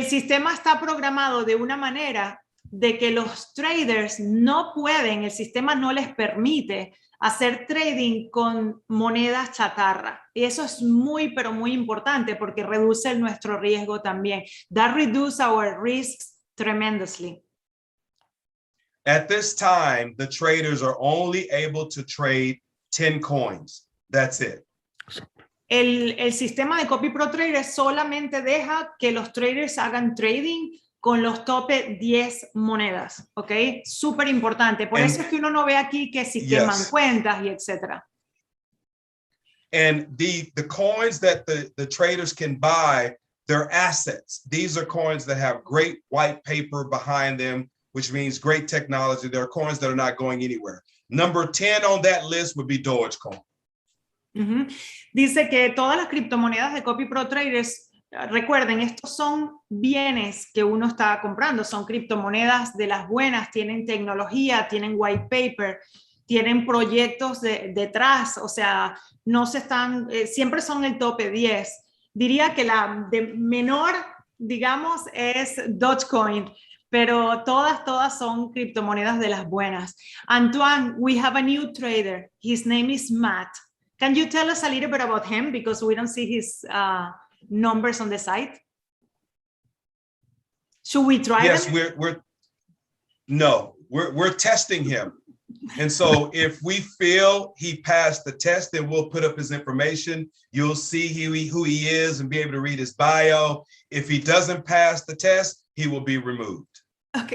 sistema está programado de una manera de que los traders no pueden, el sistema no les permite hacer trading con monedas chatarra. Y eso es muy, pero muy importante porque reduce nuestro riesgo también. That reduces our risks tremendously. At this time, the traders are only able to trade 10 coins. That's it. El sistema de Copyprotraders solamente deja que los traders hagan trading con los top 10 monedas, ¿ok? Súper importante. Por eso es que uno no ve aquí que si queman cuentas y etcétera. And the coins that the traders can buy, they're assets. These are coins that have great white paper behind them, which means great technology. They're coins that are not going anywhere. Number 10 on that list would be Dogecoin. Dice que todas las criptomonedas de Copyprotraders, recuerden, estos son bienes que uno está comprando, son criptomonedas de las buenas, tienen tecnología, tienen white paper, tienen proyectos detrás, o sea, no se están, siempre son el tope 10. Diría que la de menor, digamos, es Dogecoin, pero todas son criptomonedas de las buenas. Antoine, we have a new trader. His name is Matt. Can you tell us a little bit about him, because we don't see his numbers on the site? Should we try them? Yes, we're testing him. And so if we feel he passed the test, then we'll put up his information. You'll see who he is and be able to read his bio. If he doesn't pass the test, he will be removed. Ok.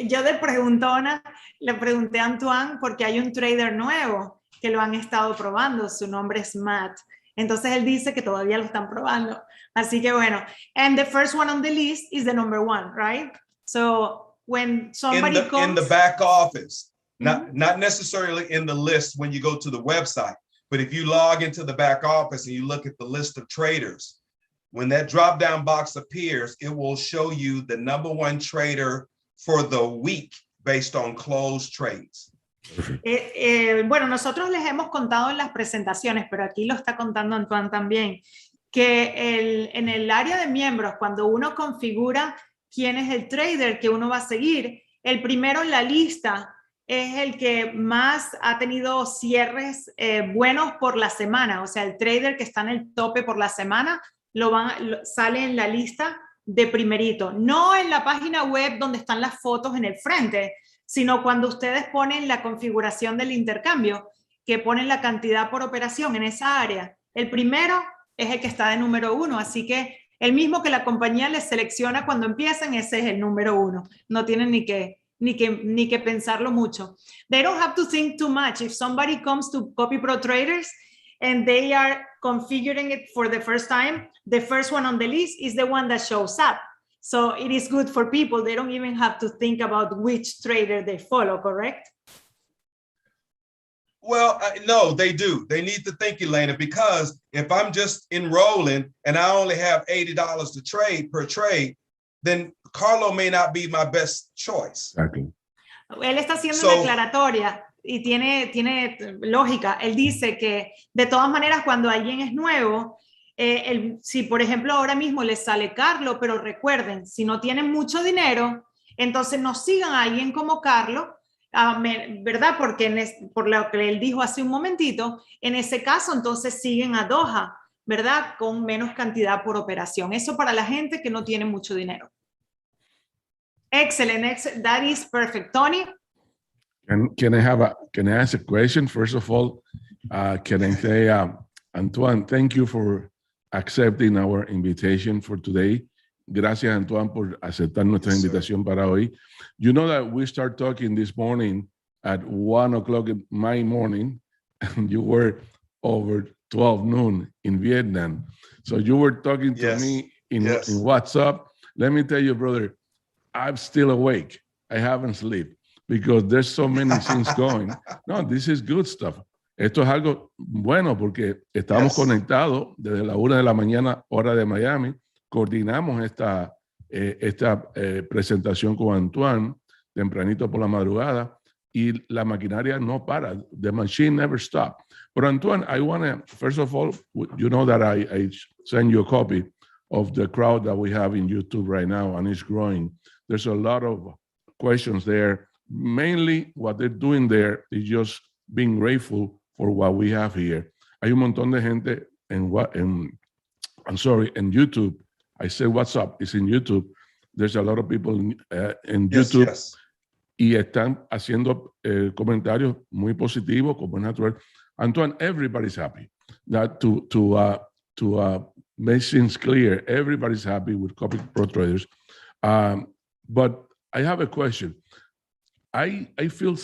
Yo de preguntona le pregunté a Antoine porque hay un trader nuevo que lo han estado probando. Su nombre es Matt. Entonces él dice que todavía lo están probando. Así que bueno. And the first one on the list is the number one, right? So when somebody in the comes... back office, Mm-hmm. not necessarily in the list when you go to the website, but if you log into the back office and you look at the list of traders, when that drop down box appears, it will show you the number one trader for the week based on closed trades. Bueno, nosotros les hemos contado en las presentaciones, pero aquí lo está contando Antoine también, que en el área de miembros, cuando uno configura quién es el trader que uno va a seguir, el primero en la lista es el que más ha tenido cierres buenos por la semana. O sea, el trader que está en el tope por la semana sale en la lista de primerito. No en la página web donde están las fotos en el frente, sino cuando ustedes ponen la configuración del intercambio, que ponen la cantidad por operación en esa área. El primero es el que está de número 1, así que el mismo que la compañía les selecciona cuando empiezan, ese es el número 1. No tienen ni que pensarlo mucho. They don't have to think too much. If somebody comes to Copyprotraders and they are configuring it for the first time, the first one on the list is the one that shows up. So it is good for people. They don't even have to think about which trader they follow, correct? Well, no, they do. They need to think, Elena, because if I'm just enrolling and I only have $80 to trade per trade, then Carlo may not be my best choice. Exactly. Él está haciendo una aclaratoria y tiene lógica. Él dice que de todas maneras cuando alguien es nuevo, si por ejemplo ahora mismo les sale Carlo, pero recuerden, si no tienen mucho dinero, entonces no sigan a alguien como Carlo, ¿verdad? Porque por lo que él dijo hace un momentito, en ese caso entonces siguen a Doha, ¿verdad? Con menos cantidad por operación. Eso para la gente que no tiene mucho dinero. Excellent. That is perfect. Tony? Can I ask a question? First of all, can I say, Antoine, thank you for accepting our invitation for today. Gracias, Antoine, por aceptar nuestra invitación para hoy. You know that we start talking this morning at 1 o'clock in my morning, and you were over 12 noon in Vietnam. So you were talking to me in WhatsApp. Let me tell you, brother, I'm still awake. I haven't slept because there's so many things going. No, this is good stuff. Esto es algo bueno porque estamos conectados desde la 1 de la mañana, hora de Miami. Coordinamos esta presentación con Antoine tempranito por la madrugada y la maquinaria no para. The machine never stops. But Antoine, I want to, first of all, you know that I send you a copy of the crowd that we have in YouTube right now, and it's growing. There's a lot of questions there. Mainly what they're doing there is just being grateful for what we have here. Hay un montón de gente en YouTube. I said WhatsApp, it's in YouTube. There's a lot of people in YouTube. Y están haciendo comentarios muy positivos, como es natural. Antoine, everybody's happy. That to make things clear, everybody's happy with Copyprotraders. But I have a question. I feel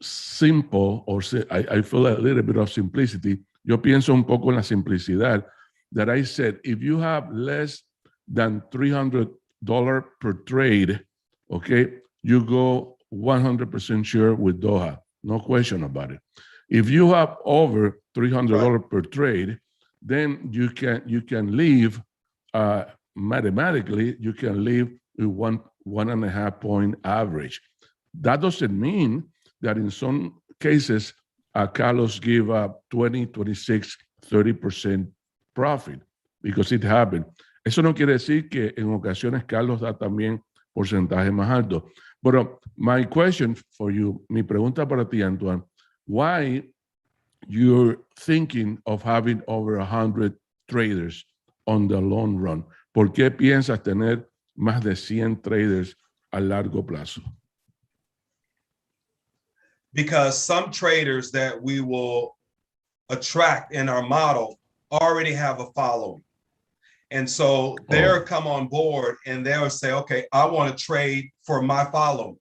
simple, or I feel a little bit of simplicity. Yo pienso un poco en la simplicidad. That I said, if you have less than $300 per trade, okay, you go 100% sure with Doha, no question about it. If you have over $300 per trade, then you can leave mathematically. You can leave with 1.5 point average. That doesn't mean that in some cases, Carlos give up 20, 26, 30% profit because it happened. Eso no quiere decir que en ocasiones Carlos da también porcentaje más alto. But my question for you, mi pregunta para ti, Antoine, why you're thinking of having over 100 traders on the long run? ¿Por qué piensas tener más de 100 traders a largo plazo? Because some traders that we will attract in our model already have a following. And so they'll come on board and they'll say, okay, I want to trade for my following.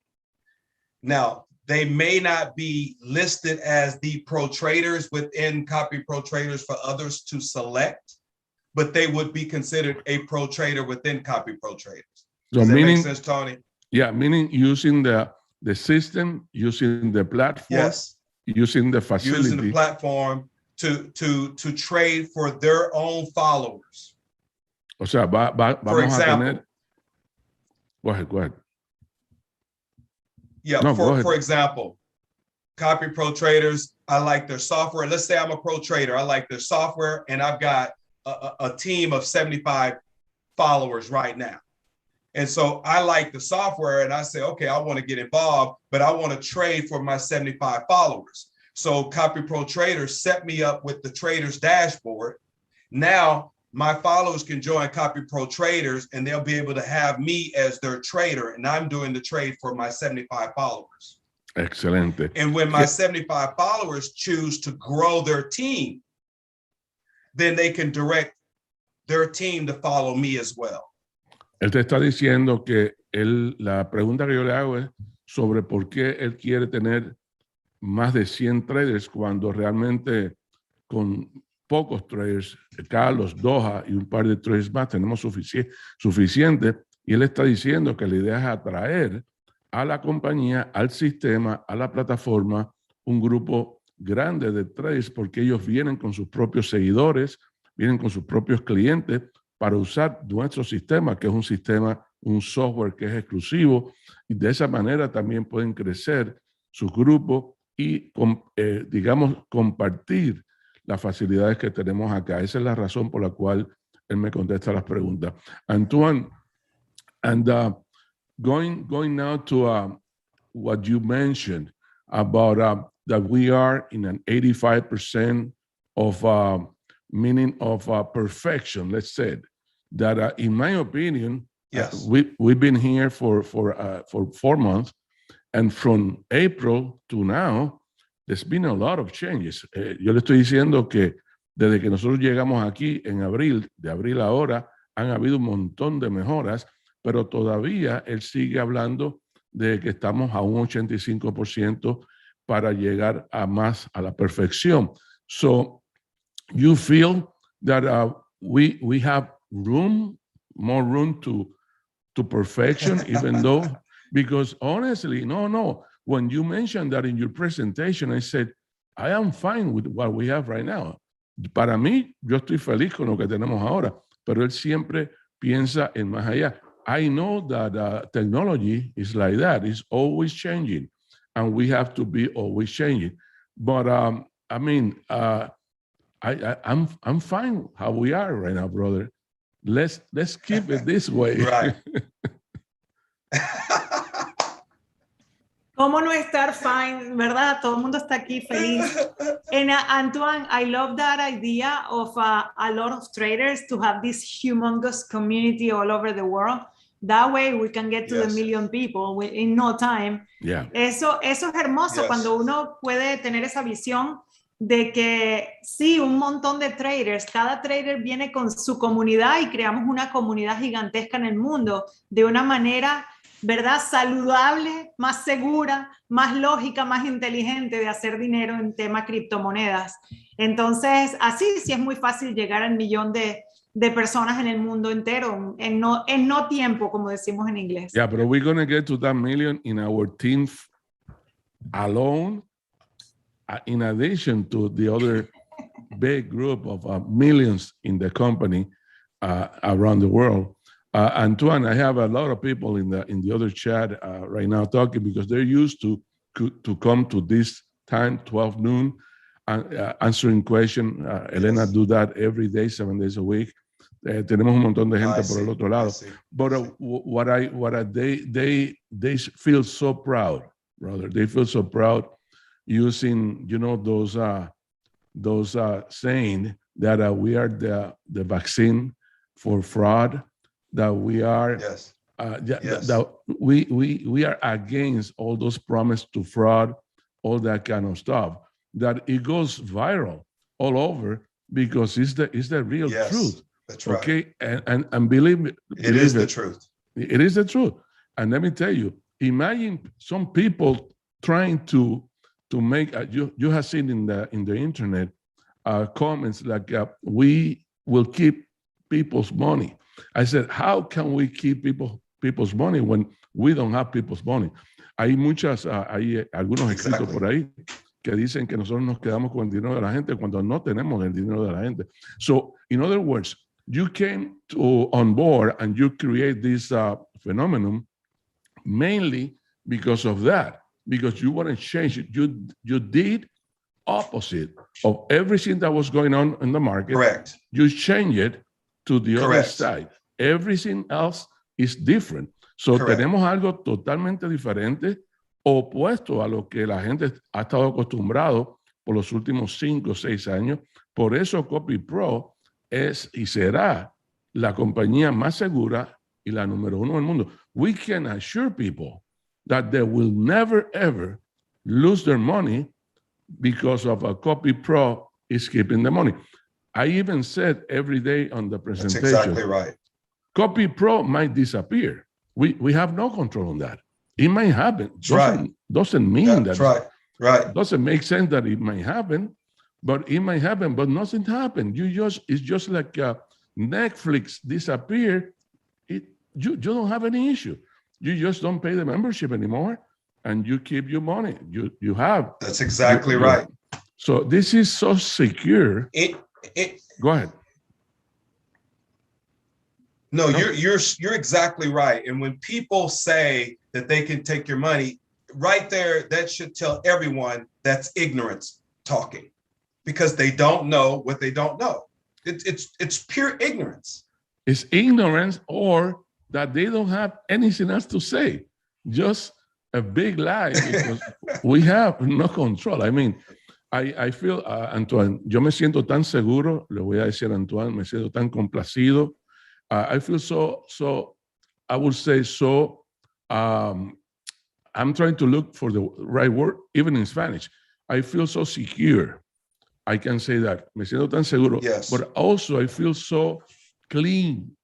Now, they may not be listed as the pro traders within Copyprotraders for others to select, but they would be considered a pro trader within Copyprotraders. Does that make sense, Tony? Yeah, meaning using the system, using the platform, using the facility. Using the platform to trade for their own followers. O sea, vamos a tener. Go ahead. Yeah, no, for example, Copyprotraders, I like their software. Let's say I'm a pro trader. I like their software, and I've got a team of 75 followers right now. And so I like the software, and I say, okay, I want to get involved, but I want to trade for my 75 followers. So Copyprotraders set me up with the traders dashboard. Now my followers can join Copyprotraders and they'll be able to have me as their trader, and I'm doing the trade for my 75 followers. Excelente. And when my 75 followers choose to grow their team, then they can direct their team to follow me as well. Él te está diciendo que la pregunta que yo le hago es sobre por qué él quiere tener más de 100 traders cuando realmente con pocos traders, Carlos, Doha y un par de traders más tenemos suficiente, y él está diciendo que la idea es atraer a la compañía, al sistema, a la plataforma, un grupo grande de traders, porque ellos vienen con sus propios seguidores, vienen con sus propios clientes para usar nuestro sistema, que es un sistema, un software que es exclusivo, y de esa manera también pueden crecer su grupo y, digamos, compartir las facilidades que tenemos acá. Esa es la razón por la cual él me contesta las preguntas. Antoine, and going now to what you mentioned about that we are in an 85% of meaning of perfection, let's say, that in my opinion, we've been here for 4 months, and from April to now, there's been a lot of changes. Yo le estoy diciendo que desde que nosotros llegamos aquí en abril, de abril a ahora, han habido un montón de mejoras, pero todavía él sigue hablando de que estamos a un 85% para llegar a más, a la perfección. So, you feel that we have more room to perfection, even though, because honestly, no. When you mentioned that in your presentation, I said, I am fine with what we have right now. Para mí, yo estoy feliz con lo que tenemos ahora, pero él siempre piensa en más allá. I know that technology is like that. It's always changing, and we have to be always changing. But I mean, I'm fine how we are right now, brother. Let's keep it this way. Right. ¿Cómo no estar fine, verdad? Todo el mundo está aquí feliz. And Antoine, I love that idea of a lot of traders to have this humongous community all over the world. That way we can get to the million people in no time. Yeah. Eso es hermoso cuando uno puede tener esa visión de que sí, un montón de traders, cada trader viene con su comunidad y creamos una comunidad gigantesca en el mundo de una manera, ¿verdad?, saludable, más segura, más lógica, más inteligente de hacer dinero en tema criptomonedas. Entonces, así sí es muy fácil llegar al millón de personas en el mundo entero, en no tiempo, como decimos en inglés. Yeah, but we're going to get to that million in our team alone, in addition to the other big group of millions in the company around the world. Antoine, I have a lot of people in the other chat right now talking because they're used to come to this time, 12 noon, answering questions. Elena do that every day, 7 days a week. Tenemos un montón de gente por el otro lado. But they feel so proud, brother. They feel so proud using, you know, those saying that we are the vaccine for fraud, that we are that we are against all those promises to fraud, all that kind of stuff, that it goes viral all over because it's the real truth. That's right. Okay, and believe me, it is the truth. It is the truth. And let me tell you, imagine some people trying to make you have seen in the internet comments like we will keep people's money. I said, how can we keep people's money when we don't have people's money? Hay algunos escritos por ahí que dicen que nosotros nos quedamos con el dinero de la gente cuando no tenemos el dinero de la gente. So, in other words, you came on board and you create this phenomenon mainly because of that, because you want to change it. You did opposite of everything that was going on in the market. Correct. You change it to the Correct. other side. Everything else is different. So Correct. tenemos algo totalmente diferente, opuesto a lo que la gente ha estado acostumbrado por los últimos 5 o 6 años. Por eso CopyPro es y será la compañía más segura y la número 1 del mundo. We can assure people that they will never, ever lose their money because of a CopyPro is keeping the money. I even said every day on the presentation, that's exactly right. CopyPro might disappear. We have no control on that. It might happen. Doesn't mean that's that. Right. Doesn't make sense that it might happen, but it might happen. But nothing happened. It's just like Netflix disappeared. You don't have any issue. You just don't pay the membership anymore, and you keep your money. You have. That's exactly right. So this is so secure. Go ahead. No, you're exactly right. And when people say that they can take your money, right there, that should tell everyone that's ignorance talking, because they don't know what they don't know. It's pure ignorance. It's ignorance, or that they don't have anything else to say. Just a big lie, because we have no control. I mean, I feel, Antoine, yo me siento tan seguro, le voy a decir a Antoine, me siento tan complacido. I feel so, I would say so, I'm trying to look for the right word, even in Spanish. I feel so secure. I can say that. Me siento tan seguro. Yes. But also I feel so clean.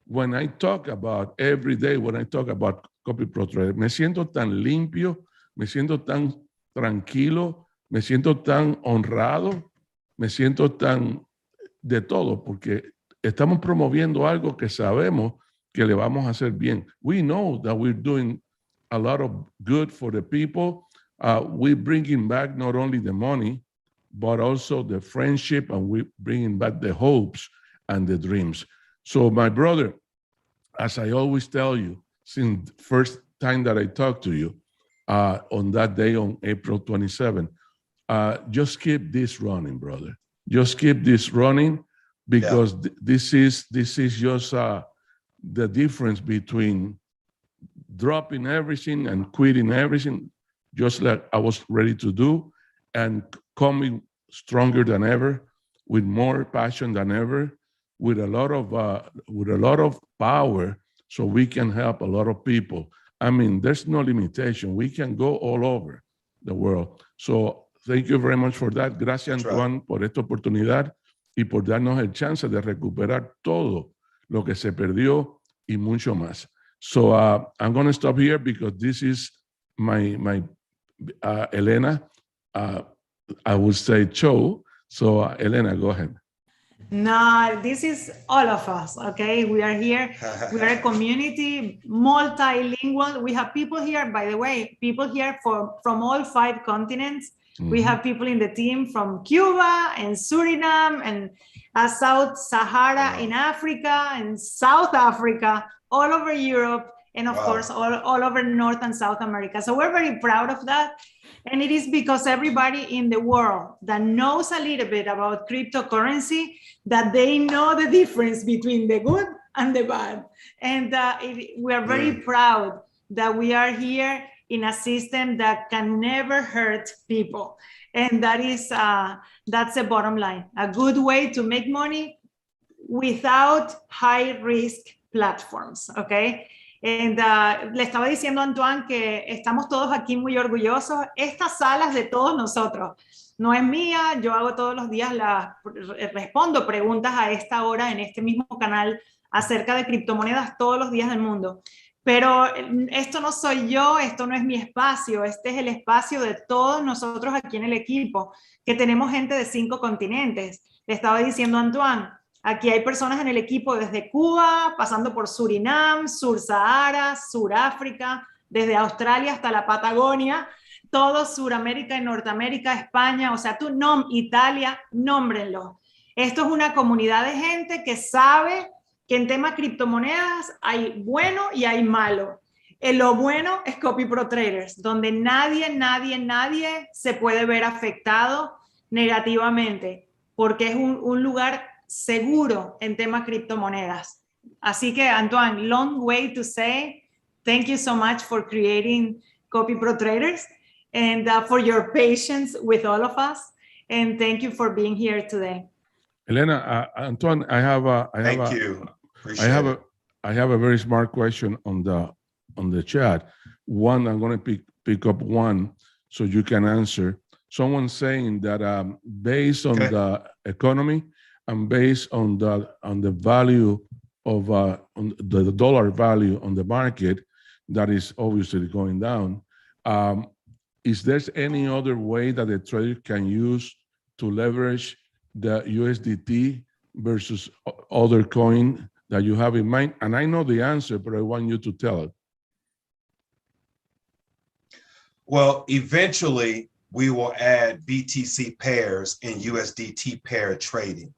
When I talk about every day, when I talk about CopyProtraders, me siento tan limpio, me siento tan tranquilo, me siento tan honrado, me siento tan de todo, porque estamos promoviendo algo que sabemos que le vamos a hacer bien. We know that we're doing a lot of good for the people. We're bringing back not only the money, but also the friendship, and we're bringing back the hopes and the dreams. So my brother, as I always tell you, since the first time that I talked to you, on that day on April 27, just keep this running, brother. Just keep this running, because this is just the difference between dropping everything and quitting everything, just like I was ready to do, and coming stronger than ever, with more passion than ever, with a lot of power, so we can help a lot of people. I mean, there's no limitation. We can go all over the world. So thank you very much for that. Gracias, Antoine, por esta oportunidad y por darnos el chance de recuperar todo lo que se perdió y mucho más. So I'm going to stop here, because this is my Elena, I would say show. So Elena, go ahead. No, this is all of us, okay? We are here. We are a community, multilingual. We have people here, by the way, people here from all 5 continents. Mm-hmm. We have people in the team from Cuba and Suriname and South Sahara in Africa and South Africa, all over Europe, and of course, all over North and South America. So we're very proud of that. And it is because everybody in the world that knows a little bit about cryptocurrency, that they know the difference between the good and the bad. And we are very proud that we are here in a system that can never hurt people. And that is, that's the bottom line. A good way to make money without high risk platforms, okay? Le estaba diciendo a Antoine que estamos todos aquí muy orgullosos. Esta sala es de todos nosotros. No es mía, yo hago todos los días, respondo preguntas a esta hora en este mismo canal acerca de criptomonedas todos los días del mundo. Pero esto no soy yo, esto no es mi espacio, este es el espacio de todos nosotros aquí en el equipo, que tenemos gente de 5 continentes. Le estaba diciendo a Antoine, aquí hay personas en el equipo desde Cuba, pasando por Surinam, Sur Sahara, Suráfrica, desde Australia hasta la Patagonia, todo Suramérica y Norteamérica, España, o sea, Italia, nómbrenlo. Esto es una comunidad de gente que sabe que en temas criptomonedas hay bueno y hay malo. Lo bueno es Copyprotraders, donde nadie se puede ver afectado negativamente, porque es un lugar seguro en temas criptomonedas. Así que, Antoine, long way to say thank you so much for creating Copyprotraders and for your patience with all of us. And thank you for being here today. Elena, Antoine, I have a very smart question on the chat. One, I'm going to pick up one so you can answer. Someone saying that based on the economy and based on the value of on the dollar value on the market, that is obviously going down. Is there any other way that the trader can use to leverage the USDT versus other coin that you have in mind? And I know the answer, but I want you to tell it. Well, eventually we will add BTC pairs and USDT pair trading.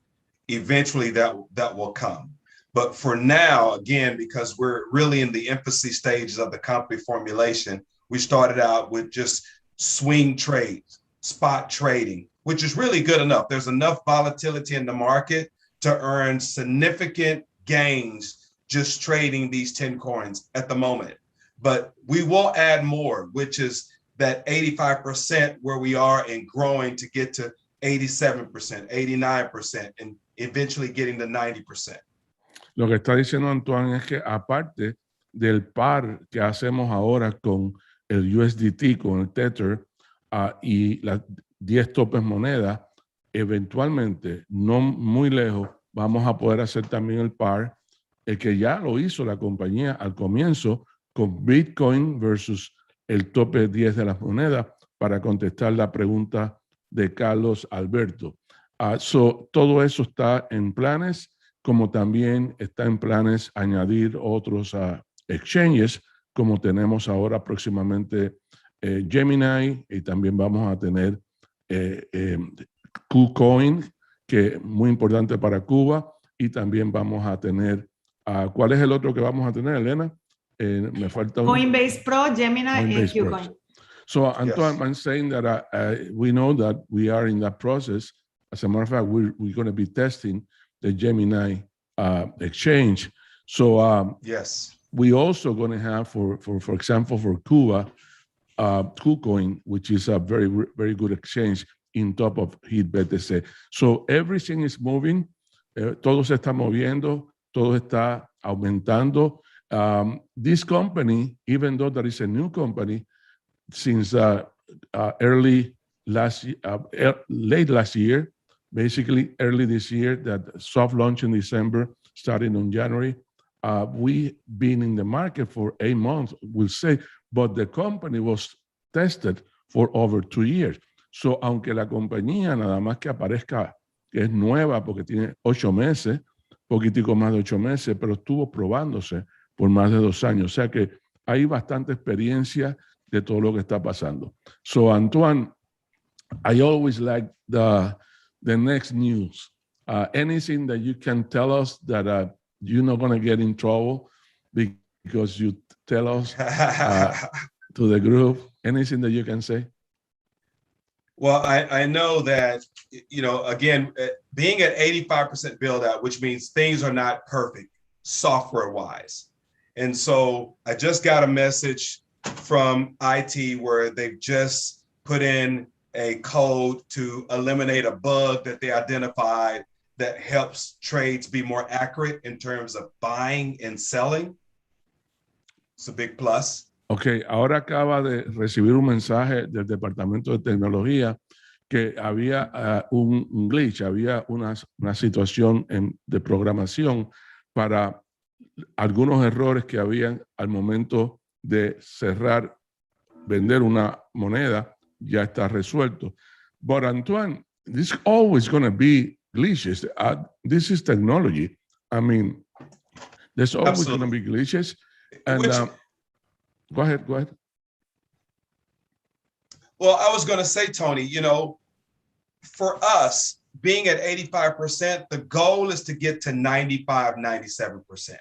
Eventually that will come. But for now, again, because we're really in the infancy stages of the company formulation, we started out with just swing trades, spot trading, which is really good enough. There's enough volatility in the market to earn significant gains just trading these 10 coins at the moment. But we will add more, which is that 85% where we are and growing to get to 87%, 89%, and eventually getting to 90%. Lo que está diciendo Antoine es que aparte del par que hacemos ahora con el USDT, con el Tether y las 10 topes monedas, eventualmente, no muy lejos, vamos a poder hacer también el par, el que ya lo hizo la compañía al comienzo con Bitcoin versus el tope 10 de las monedas, para contestar la pregunta de Carlos Alberto. Todo eso está en planes, como también está en planes añadir otros exchanges, como tenemos ahora próximamente Gemini, y también vamos a tener KuCoin, que es muy importante para Cuba, y también vamos a tener, ¿cuál es el otro que vamos a tener, Elena? Me falta Coinbase Pro, Gemini, and KuCoin. So, Antoine, I'm saying that we know that we are in that process. As a matter of fact, we're going to be testing the Gemini exchange. So, yes, we also going to have, for example, for Cuba, KuCoin, which is a very, very good exchange in top of HitBTC. So everything is moving. Todo se está moviendo. Todo está aumentando. This company, even though there is a new company, since late last year, basically early this year, that soft launch in December, starting on January, we've been in the market for 8 months, we'll say, but the company was tested for over 2 years. So, aunque la compañía nada más que aparezca que es nueva porque tiene 8 meses, poquitico más de 8 meses, pero estuvo probándose por más de 2 años. O sea que hay bastante experiencia de todo lo que está pasando. So, Antoine, I always like the next news. Anything that you can tell us that you're not going to get in trouble because you tell us to the group? Anything that you can say? Well, I know that, you know, again, being at 85% build out, which means things are not perfect software wise. And so I just got a message from IT where they've just put in a code to eliminate a bug that they identified that helps trades be more accurate in terms of buying and selling. It's a big plus. Ok, ahora acaba de recibir un mensaje del Departamento de Tecnología que había un glitch, había una situación de programación para algunos errores que habían al momento de cerrar, vender una moneda, ya está resuelto. But Antoine, this is always going to be glitches. This is technology. I mean, there's always going to be glitches. And go ahead. Well, I was going to say, Tony, you know, for us being at 85%, the goal is to get to 95, 97%.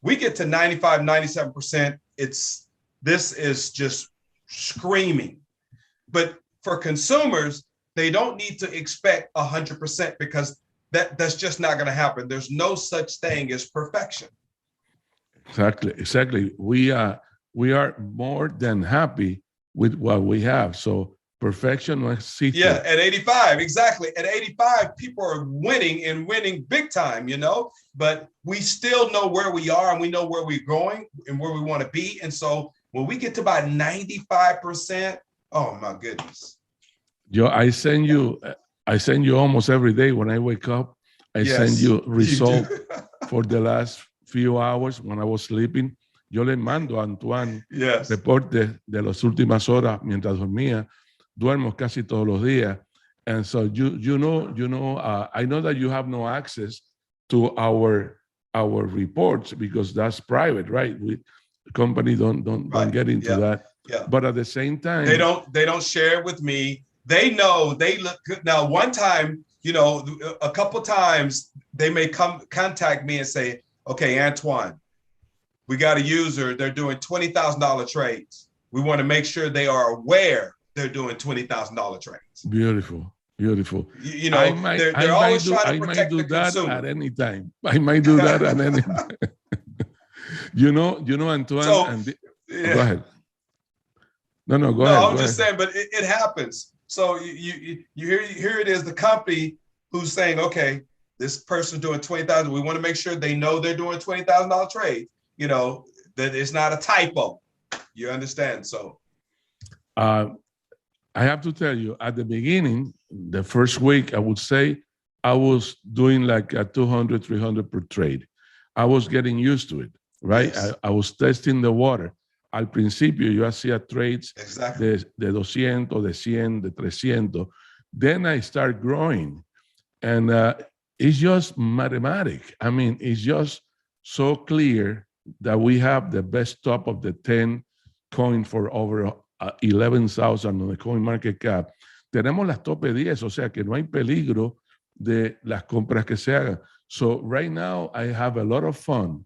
We get to 95, 97%. This is just screaming. But for consumers, they don't need to expect 100% because that's just not going to happen. There's no such thing as perfection. Exactly. We are more than happy with what we have. So perfection no existe. Yeah, at 85, exactly. At 85, people are winning and winning big time, you know, but we still know where we are and we know where we're going and where we want to be. And so when we get to about 95%, oh my goodness. I send you almost every day when I wake up. I send you result for the last few hours when I was sleeping. Yo le mando a Antoine reportes de las últimas horas mientras dormía. Duermo casi todos los días. And so you know, I know that you have no access to our reports because that's private, right? Company don't get into that. Yeah. But at the same time, they don't share it with me. They know they look good. Now, one time, you know, a couple times they may contact me and say, okay, Antoine, we got a user, they're doing $20,000 trades. We want to make sure they are aware they're doing $20,000 trades. Beautiful. You know, they're always trying to protect the consumer. At any time. I might do that at any time. You know, Antoine. So, go ahead. No, go ahead. I'm just saying, but it happens. So you here it is, the company who's saying, okay, this person's doing 20,000. We want to make sure they know they're doing $20,000 trade. You know, that it's not a typo. You understand? So I have to tell you, at the beginning, the first week, I would say I was doing like a 200, 300 per trade. I was getting used to it, right? Yes. I was testing the water. Al principio yo hacía trades de 200, de 100, de 300. Then I start growing. And it's just mathematics. I mean, it's just so clear that we have the best top of the 10 coin for over 11,000 on the coin market cap. Tenemos las top 10, o sea que no hay peligro de las compras que se hagan. So right now I have a lot of fun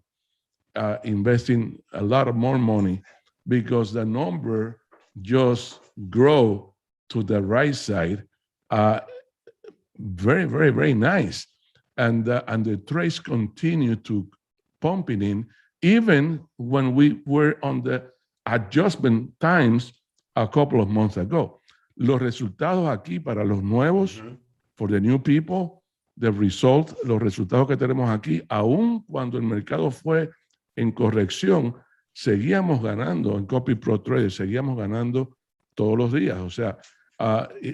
investing a lot of more money because the number just grow to the right side. Very, very, very nice. And the trades continue to pumping in, even when we were on the adjustment times a couple of months ago. Los resultados aquí para los nuevos, for the new people, the result, los resultados que tenemos aquí, aun cuando el mercado fue en corrección, seguíamos ganando en Copyprotraders, seguíamos ganando todos los días. O sea,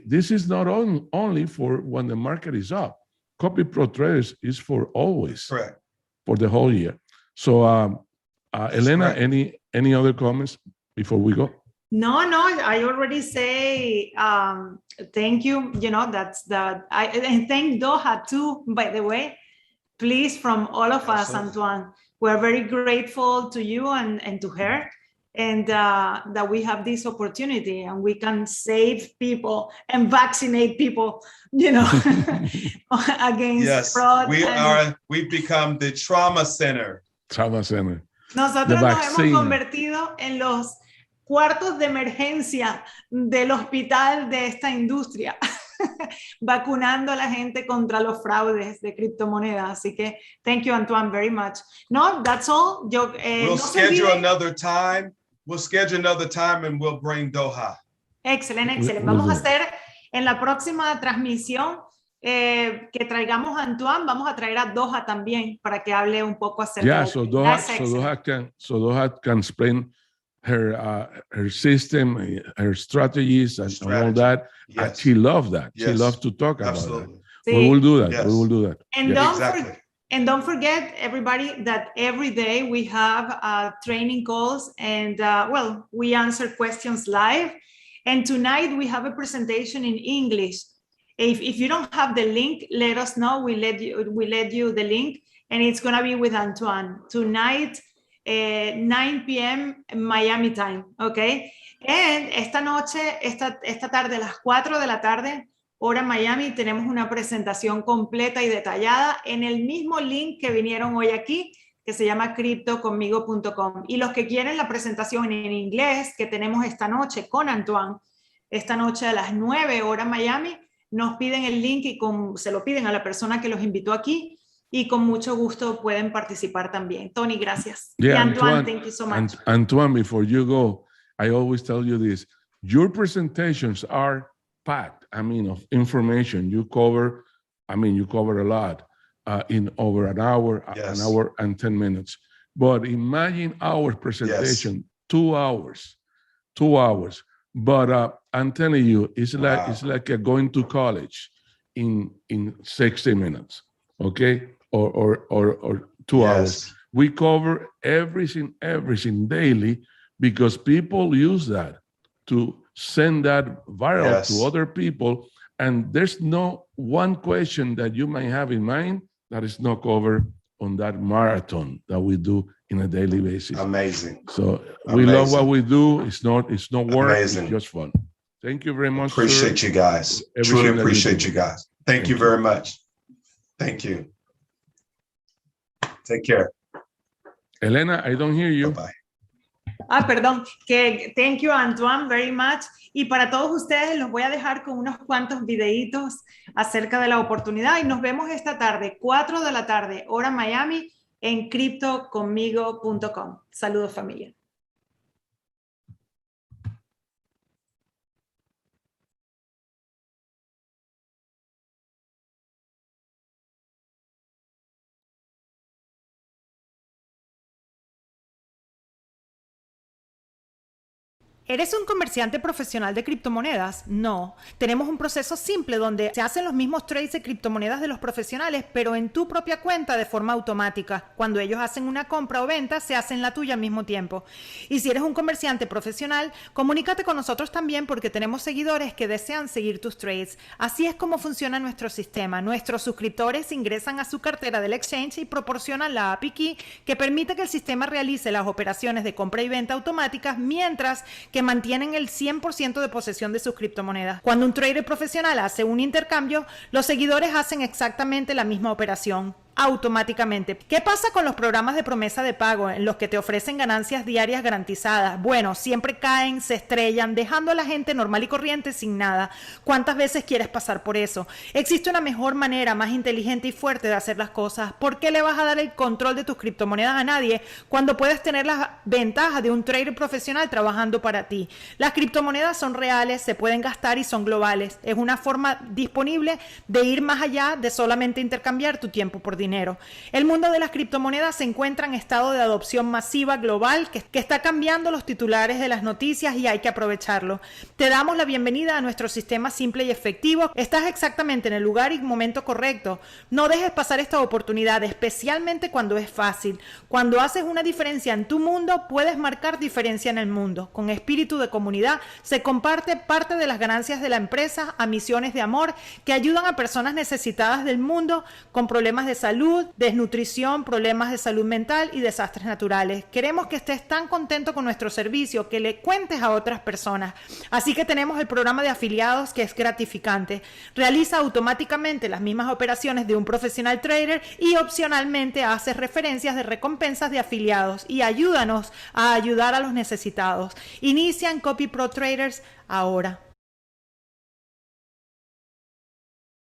this is not only for when the market is up. Copyprotraders is for always, correct, for the whole year. So, Elena, any other comments before we go? No, I already say thank you. You know, and thank Doha too, by the way. Please, from all of us, Antoine, we're very grateful to you and to her, and that we have this opportunity and we can save people and vaccinate people, you know, against fraud. We've become the trauma center. Trauma center. Nosotros nos hemos convertido en los cuartos de emergencia del hospital de esta industria, vacunando a la gente contra los fraudes de criptomonedas. Así que, thank you, Antoine, very much. No, that's all. We'll schedule another time. We'll schedule another time and we'll bring Doha. Excelente. Vamos a hacer en la próxima transmisión que traigamos a Antoine, vamos a traer a Doha también para que hable un poco acerca de so Doha can explain her system, her strategies, and all that. Yes. And she loved that. Yes. She loves to talk Absolutely. about that. We will do that. Yes. We will do that. And Yes. don't forget, everybody, that every day we have training calls, and well, we answer questions live. And tonight we have a presentation in English. If you don't have the link, let us know. We let you the link, and it's gonna be with Antoine tonight, 9 p.m. Miami time, okay? And esta tarde, a las 4 de la tarde, hora Miami, tenemos una presentación completa y detallada en el mismo link que vinieron hoy aquí, que se llama criptoconmigo.com. Y los que quieren la presentación en inglés que tenemos esta noche con Antoine, esta noche a las 9 hora Miami, nos piden el link y se lo piden a la persona que los invitó aquí, y con mucho gusto pueden participar también. Tony, gracias. Yeah, y Antoine, thank you so much. Antoine, before you go, I always tell you this. Your presentations are packed, of information. You cover a lot in over an hour, Yes. an hour and 10 minutes. But imagine our presentation, Yes. 2 hours. But I'm telling you, it's like going to college in 60 minutes, okay? Or 2 hours. We cover everything daily, because people use that to send that viral to other people. And there's no one question that you might have in mind that is not covered on that marathon that we do in a daily basis. Amazing. So we love what we do. It's not work. Amazing. It's just fun. Thank you very much. Appreciate you guys. Truly appreciate you guys. Thank you very much. Thank you. Take care. Elena, I don't hear you. Bye-bye. Perdón, thank you, Antoine, very much. Y para todos ustedes los voy a dejar con unos cuantos videitos acerca de la oportunidad, y nos vemos esta tarde, 4 de la tarde, hora Miami, en criptoconmigo.com. Saludos, familia. ¿Eres un comerciante profesional de criptomonedas? No. Tenemos un proceso simple donde se hacen los mismos trades de criptomonedas de los profesionales, pero en tu propia cuenta de forma automática. Cuando ellos hacen una compra o venta, se hace en la tuya al mismo tiempo. Y si eres un comerciante profesional, comunícate con nosotros también, porque tenemos seguidores que desean seguir tus trades. Así es como funciona nuestro sistema. Nuestros suscriptores ingresan a su cartera del exchange y proporcionan la API Key que permite que el sistema realice las operaciones de compra y venta automáticas, mientras que mantienen el 100% de posesión de sus criptomonedas. Cuando un trader profesional hace un intercambio, los seguidores hacen exactamente la misma operación automáticamente. ¿Qué pasa con los programas de promesa de pago en los que te ofrecen ganancias diarias garantizadas? Bueno, siempre caen, se estrellan, dejando a la gente normal y corriente sin nada. ¿Cuántas veces quieres pasar por eso? Existe una mejor manera, más inteligente y fuerte de hacer las cosas. ¿Por qué le vas a dar el control de tus criptomonedas a nadie cuando puedes tener las ventajas de un trader profesional trabajando para ti? Las criptomonedas son reales, se pueden gastar y son globales. Es una forma disponible de ir más allá de solamente intercambiar tu tiempo por dinero. El mundo de las criptomonedas se encuentra en estado de adopción masiva global que está cambiando los titulares de las noticias, y hay que aprovecharlo. Te damos la bienvenida a nuestro sistema simple y efectivo. Estás exactamente en el lugar y momento correcto. No dejes pasar esta oportunidad, especialmente cuando es fácil. Cuando haces una diferencia en tu mundo, puedes marcar diferencia en el mundo. Con espíritu de comunidad se comparte parte de las ganancias de la empresa a misiones de amor que ayudan a personas necesitadas del mundo con problemas de salud, desnutrición, problemas de salud mental y desastres naturales. Queremos que estés tan contento con nuestro servicio que le cuentes a otras personas. Así que tenemos el programa de afiliados, que es gratificante. Realiza automáticamente las mismas operaciones de un profesional trader y opcionalmente haces referencias de recompensas de afiliados, y ayúdanos a ayudar a los necesitados. Inicia en Copyprotraders ahora.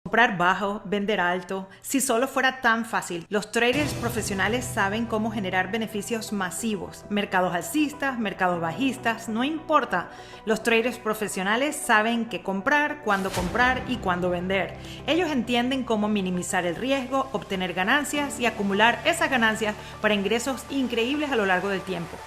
Comprar bajo, vender alto. Si solo fuera tan fácil. Los traders profesionales saben cómo generar beneficios masivos. Mercados alcistas, mercados bajistas, no importa. Los traders profesionales saben qué comprar y cuándo vender. Ellos entienden cómo minimizar el riesgo, obtener ganancias y acumular esas ganancias para ingresos increíbles a lo largo del tiempo.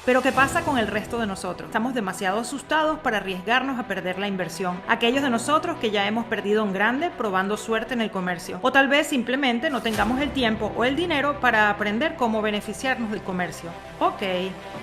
Pero ¿qué pasa con el resto de nosotros? Estamos demasiado asustados para arriesgarnos a perder la inversión. Aquellos de nosotros que ya hemos perdido en grande probando suerte en el comercio. O tal vez simplemente no tengamos el tiempo o el dinero para aprender cómo beneficiarnos del comercio. Ok,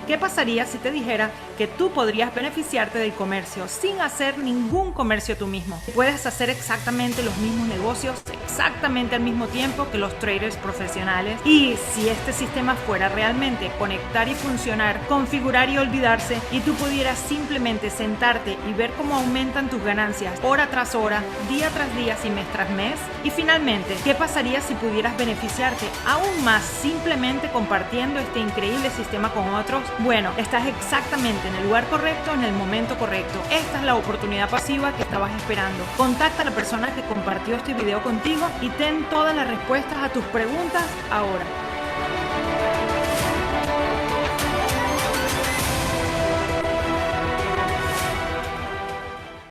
¿qué pasaría si te dijera que tú podrías beneficiarte del comercio sin hacer ningún comercio tú mismo? Puedes hacer exactamente los mismos negocios exactamente al mismo tiempo que los traders profesionales. Y si este sistema fuera realmente conectar y funcionar, configurar y olvidarse, y tú pudieras simplemente sentarte y ver cómo aumentan tus ganancias hora tras hora, día tras día y mes tras mes. Y finalmente, ¿qué pasaría si pudieras beneficiarte aún más simplemente compartiendo este increíble sistema con otros? Bueno, estás exactamente en el lugar correcto, en el momento correcto. Esta es la oportunidad pasiva que estabas esperando. Contacta a la persona que compartió este video contigo y ten todas las respuestas a tus preguntas ahora.